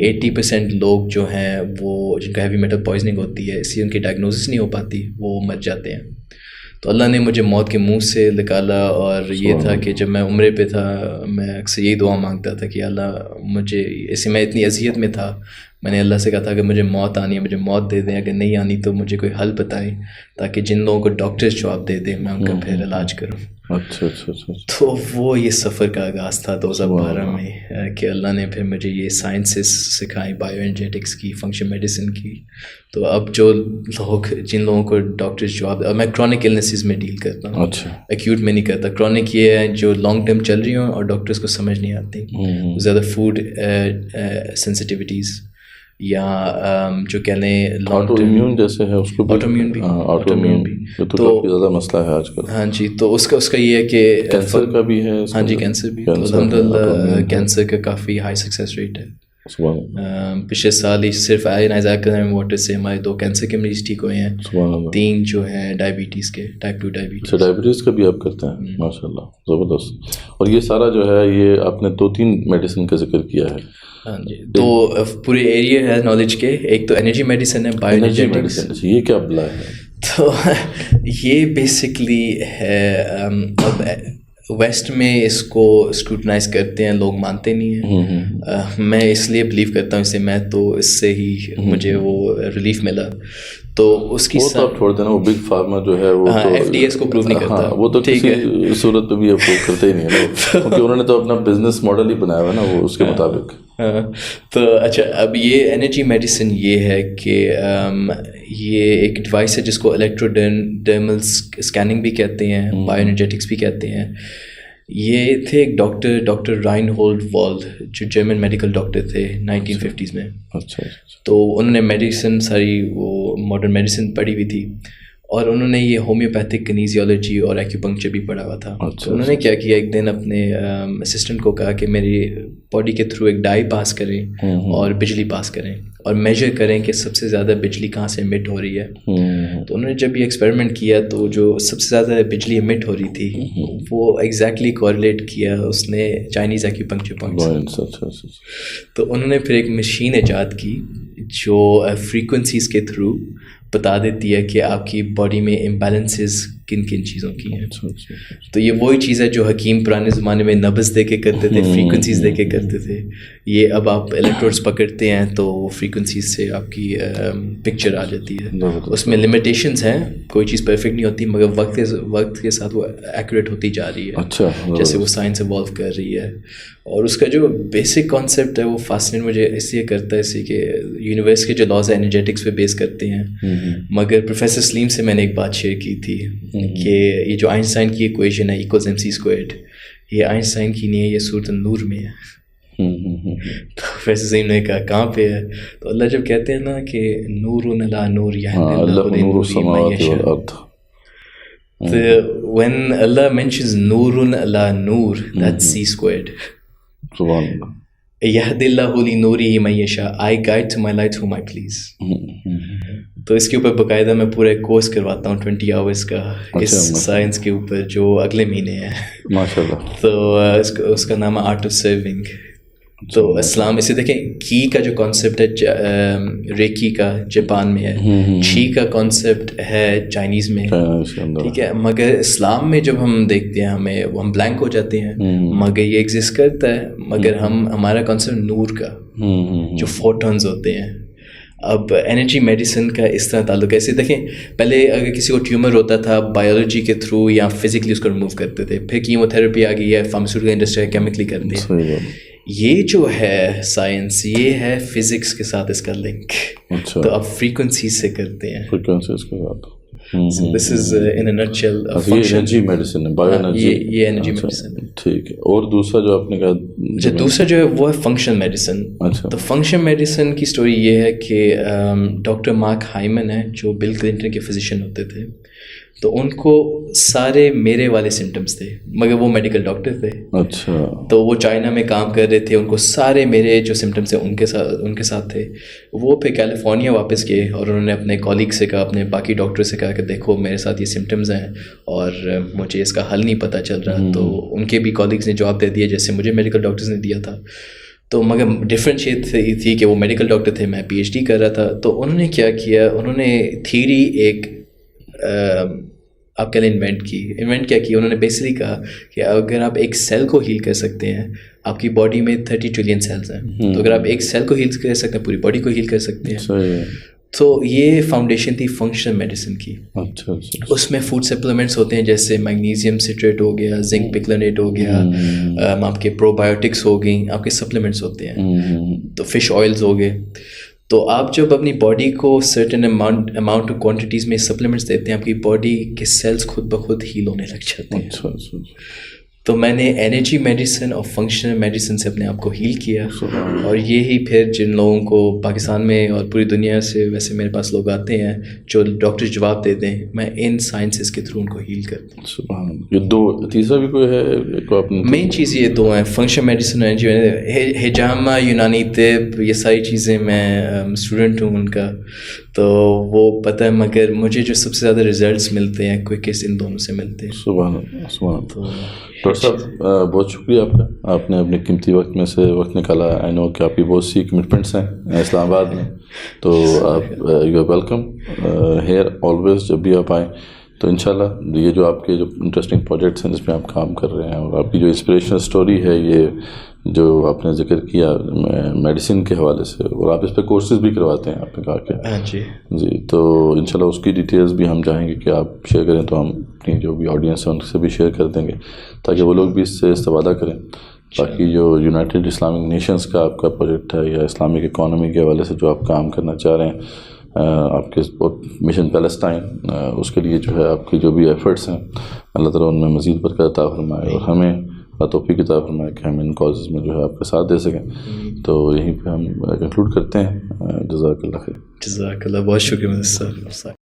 80% لوگ جو ہیں وہ جن کا ہیوی میٹل پوائزننگ ہوتی ہے, اس لیے ان کی ڈائگنوسس نہیں ہو پاتی, وہ مر جاتے ہیں. تو اللہ نے مجھے موت کے منہ سے نکالا. اور یہ تھا کہ جب میں عمرے پہ تھا میں اکثر یہی دعا مانگتا تھا کہ اللہ مجھے, ایسے میں اتنی اذیت میں تھا, میں نے اللہ سے کہا تھا کہ مجھے موت آنی ہے مجھے موت دے دیں, اگر نہیں آنی تو مجھے کوئی حل بتائیں تاکہ جن لوگوں کو ڈاکٹرز جواب دے دیں میں ان کا پھر علاج کروں. اچھا. تو وہ یہ سفر کا آغاز تھا 2012 میں کہ اللہ نے پھر مجھے یہ سائنسز سکھائیں, بایو انرجیٹکس کی, فنکشن میڈیسن کی. تو اب جو لوگ جن لوگوں کو ڈاکٹرز جواب, میں کرونک النیسز میں ڈیل کرتا ہوں, ایکیوٹ میں نہیں کرتا. کرونک یہ ہے جو لانگ ٹرم چل رہی ہوں اور ڈاکٹرز کو سمجھ نہیں آتی, زیادہ فوڈ سینسٹیوٹیز یا جو کہہ لیں آٹو امیون جیسے ہے, اس کو آٹو امیون بھی تو زیادہ مسئلہ ہے آج کل. ہاں جی, تو اس کا یہ ہے کہ کینسر کا بھی ہے. ہاں جی, کینسر بھی الحمد للہ کینسر کا کافی ہائی سکسیس ریٹ ہے. پچھلے سال ہی صرف آئن واٹر سے ہمارے 2 کینسر کے مریض ٹھیک ہوئے ہیں, 3 جو ہیں ڈائبٹیز کے, ٹائپ 2 ڈائبٹیز. ڈائبٹیز کا بھی آپ کرتے ہیں, ماشاء اللہ, زبردست. اور یہ سارا جو ہے یہ آپ نے 2-3 میڈیسن کا ذکر کیا ہے. ہاں جی, تو پورے ایریا ہے نالج کے. ایک تو انرجی میڈیسن ہے, بایو انرجیٹکس. یہ کیا بلا ہے؟ تو یہ بیسکلی ہے, اب ویسٹ میں اس کو اسکروٹنائز کرتے ہیں, لوگ مانتے نہیں ہیں. میں اس لیے بلیو کرتا ہوں اسے, میں تو اس سے ہی مجھے وہ ریلیف ملا. تو اس کی آپ چھوڑ دینا, وہ بگ فارما جو ہے وہ ایف ڈی ایس کو پروو نہیں کرتا, وہ تو ٹھیک ہے صورت پہ بھی اپروو کرتے ہی نہیں ہے نا, کیونکہ انہوں نے تو اپنا بزنس ماڈل ہی بنایا ہوا ہے نا وہ اس کے مطابق. تو اچھا, اب یہ انرجی میڈیسن یہ ہے کہ یہ ایک ڈیوائس ہے جس کو الیکٹروڈرمل اسکیننگ بھی کہتے ہیں, بایو انرجیٹکس بھی کہتے ہیں. یہ تھے ایک ڈاکٹر رائن ہولڈ والڈ جو جرمن میڈیکل ڈاکٹر تھے 1950s میں. اچھا. تو انہوں نے میڈیسن ساری وہ ماڈرن میڈیسن پڑھی ہوئی تھی, اور انہوں نے یہ ہومیوپیتھک کنیزیولوجی اور ایکیوپنکچر بھی پڑھا ہوا تھا. تو انہوں نے کیا کیا, ایک دن اپنے اسسٹنٹ کو کہا کہ میری باڈی کے تھرو ایک ڈائی پاس کریں اور بجلی پاس کریں اور میجر کریں کہ سب سے زیادہ بجلی کہاں سے امٹ ہو رہی ہے. تو انہوں نے جب یہ ایکسپیریمنٹ کیا تو جو سب سے زیادہ بجلی امٹ ہو رہی تھی وہ ایگزیکٹلی کوریلیٹ کیا اس نے چائنیز ایکیوپنکچر پوائنٹ سے. تو انہوں نے پھر ایک مشین ایجاد کی جو فریکوینسیز کے تھرو بتا دیتی ہے کہ آپ کی باڈی میں امبیلنسز کن کن چیزوں کی ہیں. تو یہ وہی چیز ہے جو حکیم پرانے زمانے میں نبض دے کے کرتے تھے, فریکوینسیز دے کے کرتے تھے. یہ اب آپ الیکٹروڈس پکڑتے ہیں تو وہ فریکوینسیز سے آپ کی پکچر آ جاتی ہے. اس میں لمیٹیشنز ہیں, کوئی چیز پرفیکٹ نہیں ہوتی, مگر وقت کے ساتھ وہ ایکوریٹ ہوتی جا رہی ہے. اچھا, جیسے وہ سائنس ایوالو کر رہی ہے. اور اس کا جو بیسک کانسیپٹ ہے وہ فاسسینیٹ مجھے اس لیے کرتا ہے, اس لیے کہ یونیورس کے جو لاز انرجیٹکس پہ بیس کرتے ہیں. مگر پروفیسر سلیم سے میں نے ایک بات شیئر کی تھی کہ یہ جو آئنسٹائن کی ایکویشن ہے ایکولز MC², یہ آئنسٹائن کی نہیں ہے, یہ سورۃ النور میں ہے. تو پروفیسر سلیم نے کہا کہاں پہ ہے؟ تو اللہ جب کہتے ہیں نا کہ نور علی نور یہدی اللہ لنورہ من یشاء, when Allah mentions Noor Ali Noor, that's C². یہد اللہ لنورہ من یشاء, I guide to my light whom I please. تو اس کے اوپر باقاعدہ میں پورا ایک کورس کرواتا ہوں 20 hours کا اس سائنس کے اوپر, جو اگلے مہینے ہے ماشاء اللہ. تو اس کا نام ہے آرٹ آف سرونگ. تو اسلام اسے دیکھیں, کی کا جو کانسیپٹ ہے ریکی کا جاپان میں ہے, چھی کا کانسیپٹ ہے چائنیز میں, ٹھیک ہے. مگر اسلام میں جب ہم دیکھتے ہیں ہم بلینک ہو جاتے ہیں, مگر یہ ایگزسٹ کرتا ہے, مگر ہمارا کانسیپٹ نور کا جو فوٹونز ہوتے ہیں. اب انرجی میڈیسن کا اس طرح تعلق ہے. ایسے دیکھیں, پہلے اگر کسی کو ٹیومر ہوتا تھا بایولوجی کے تھرو یا فزیکلی اس کو ریموو کرتے تھے, پھر کیمو تھراپی آ گئی ہے, فارماسیوٹیکل انڈسٹری کیمیکلی کرتی ہے. یہ جو ہے سائنس یہ ہے فزکس کے ساتھ اس کا لنک. اچھا تو آپ فریکوینسی سے کرتے ہیں. فریکوینسیز کے ساتھ. دس از ان اے نٹشل یہ انرجی میڈیسن ہے, بایو انرجی. یہ انرجی میڈیسن ہے. ٹھیک ہے. اور دوسرا جو آپ نے کہا, جو دوسرا جو ہے وہ ہے فنکشن میڈیسن. اچھا. تو فنکشن میڈیسن کی اسٹوری یہ ہے کہ ڈاکٹر مارک ہائمن ہے جو بل کلنٹن کے فزیشین ہوتے تھے. تو ان کو سارے میرے والے سمٹمس تھے, مگر وہ میڈیکل ڈاکٹر تھے. اچھا. تو وہ چائنا میں کام کر رہے تھے, ان کو سارے میرے جو سمٹمس ہیں ان کے ساتھ تھے. وہ پھر کیلیفورنیا واپس گئے اور انہوں نے اپنے کالیگ سے کہا, اپنے باقی ڈاکٹر سے کہا کہ دیکھو میرے ساتھ یہ سمٹمز ہیں اور مجھے اس کا حل نہیں پتہ چل رہا. تو ان کے بھی کالیگس نے جواب دے دیا جیسے مجھے میڈیکل ڈاکٹرز نے دیا تھا. تو مگر ڈفرینٹ یہ تھی کہ وہ میڈیکل ڈاکٹر تھے, میں پی ایچ ڈی کر رہا تھا. تو انہوں نے کیا کیا, انہوں نے تھیوری ایک آپ کے لیے انوینٹ کیا انہوں نے بیسکلی کہا کہ اگر آپ ایک سیل کو ہیل کر سکتے ہیں, آپ کی باڈی میں 30 ٹریلین سیلز ہیں, تو اگر آپ ایک سیل کو ہیل کر سکتے ہیں پوری باڈی کو ہیل کر سکتے ہیں. تو یہ فاؤنڈیشن تھی فنکشنل میڈیسن کی. اس میں فوڈ سپلیمنٹس ہوتے ہیں جیسے میگنیزیم سٹریٹ ہو گیا, زنک پکلنیٹ ہو گیا, آپ کے پرو بایوٹکس ہو گئیں, آپ کے سپلیمنٹس ہوتے ہیں. تو فش آئلز ہو گئے. تو آپ جب اپنی باڈی کو سرٹن اماؤنٹ آف کوانٹیٹیز میں سپلیمنٹس دیتے ہیں, آپ کی باڈی کے سیلز خود بخود ہیل ہونے لگ جاتے ہیں. تو میں نے انرجی میڈیسن اور فنکشنل میڈیسن سے اپنے آپ کو ہیل کیا. اور یہی پھر جن لوگوں کو پاکستان میں اور پوری دنیا سے ویسے میرے پاس لوگ آتے ہیں جو ڈاکٹر جواب دے دیں, میں ان سائنسز کے تھرو ان کو ہیل کرتا ہوں. یہ دو, تیسرا بھی کوئی ہے؟ مین چیز یہ دو ہیں, فنکشن میڈیسن اور انرجی. ہجامہ, یونانی طب, یہ ساری چیزیں میں اسٹوڈنٹ ہوں ان کا, تو وہ پتہ ہے. مگر مجھے جو سب سے زیادہ ریزلٹس ملتے ہیں کوئکسٹ ان دونوں سے ملتے ہیں. سبحان اللہ. ڈاکٹر صاحب بہت شکریہ آپ کا, آپ نے اپنے قیمتی وقت میں سے وقت نکالا. آئی نو کہ آپ کی بہت سی کمٹمنٹس ہیں اسلام آباد میں, تو آپ you are welcome here always. جب بھی آپ آئیں تو انشاءاللہ یہ جو آپ کے جو انٹرسٹنگ پروجیکٹس ہیں جس پہ آپ کام کر رہے ہیں, اور آپ کی جو انسپریشنل اسٹوری ہے, یہ جو آپ نے ذکر کیا میڈیسن کے حوالے سے, اور آپ اس پہ کورسز بھی کرواتے ہیں آپ نے کہا کہ جی, تو انشاءاللہ اس کی ڈیٹیلز بھی ہم چاہیں گے کہ آپ شیئر کریں, تو ہم اپنی جو بھی آڈینس ہے ان سے بھی شیئر کر دیں گے تاکہ وہ لوگ بھی اس سے استفادہ کریں. باقی جو یونائٹڈ اسلامک نیشنز کا آپ کا پروجیکٹ ہے, یا اسلامک اکانومی کے حوالے سے جو آپ کام کرنا چاہ رہے ہیں, آپ کے مشن پیلسٹائن, اس کے لیے جو ہے آپ کی جو بھی ایفرٹس ہیں, اللہ تعالیٰ ان میں مزید برکت عطا فرمائے, اور ہمیں توفیق عطا فرمائے کہ ہم ان کازز میں جو ہے آپ کا ساتھ دے سکیں. تو یہیں پہ ہم کنکلوڈ کرتے ہیں. جزاک اللہ خیر. جزاک اللہ, بہت شکریہ صاحب.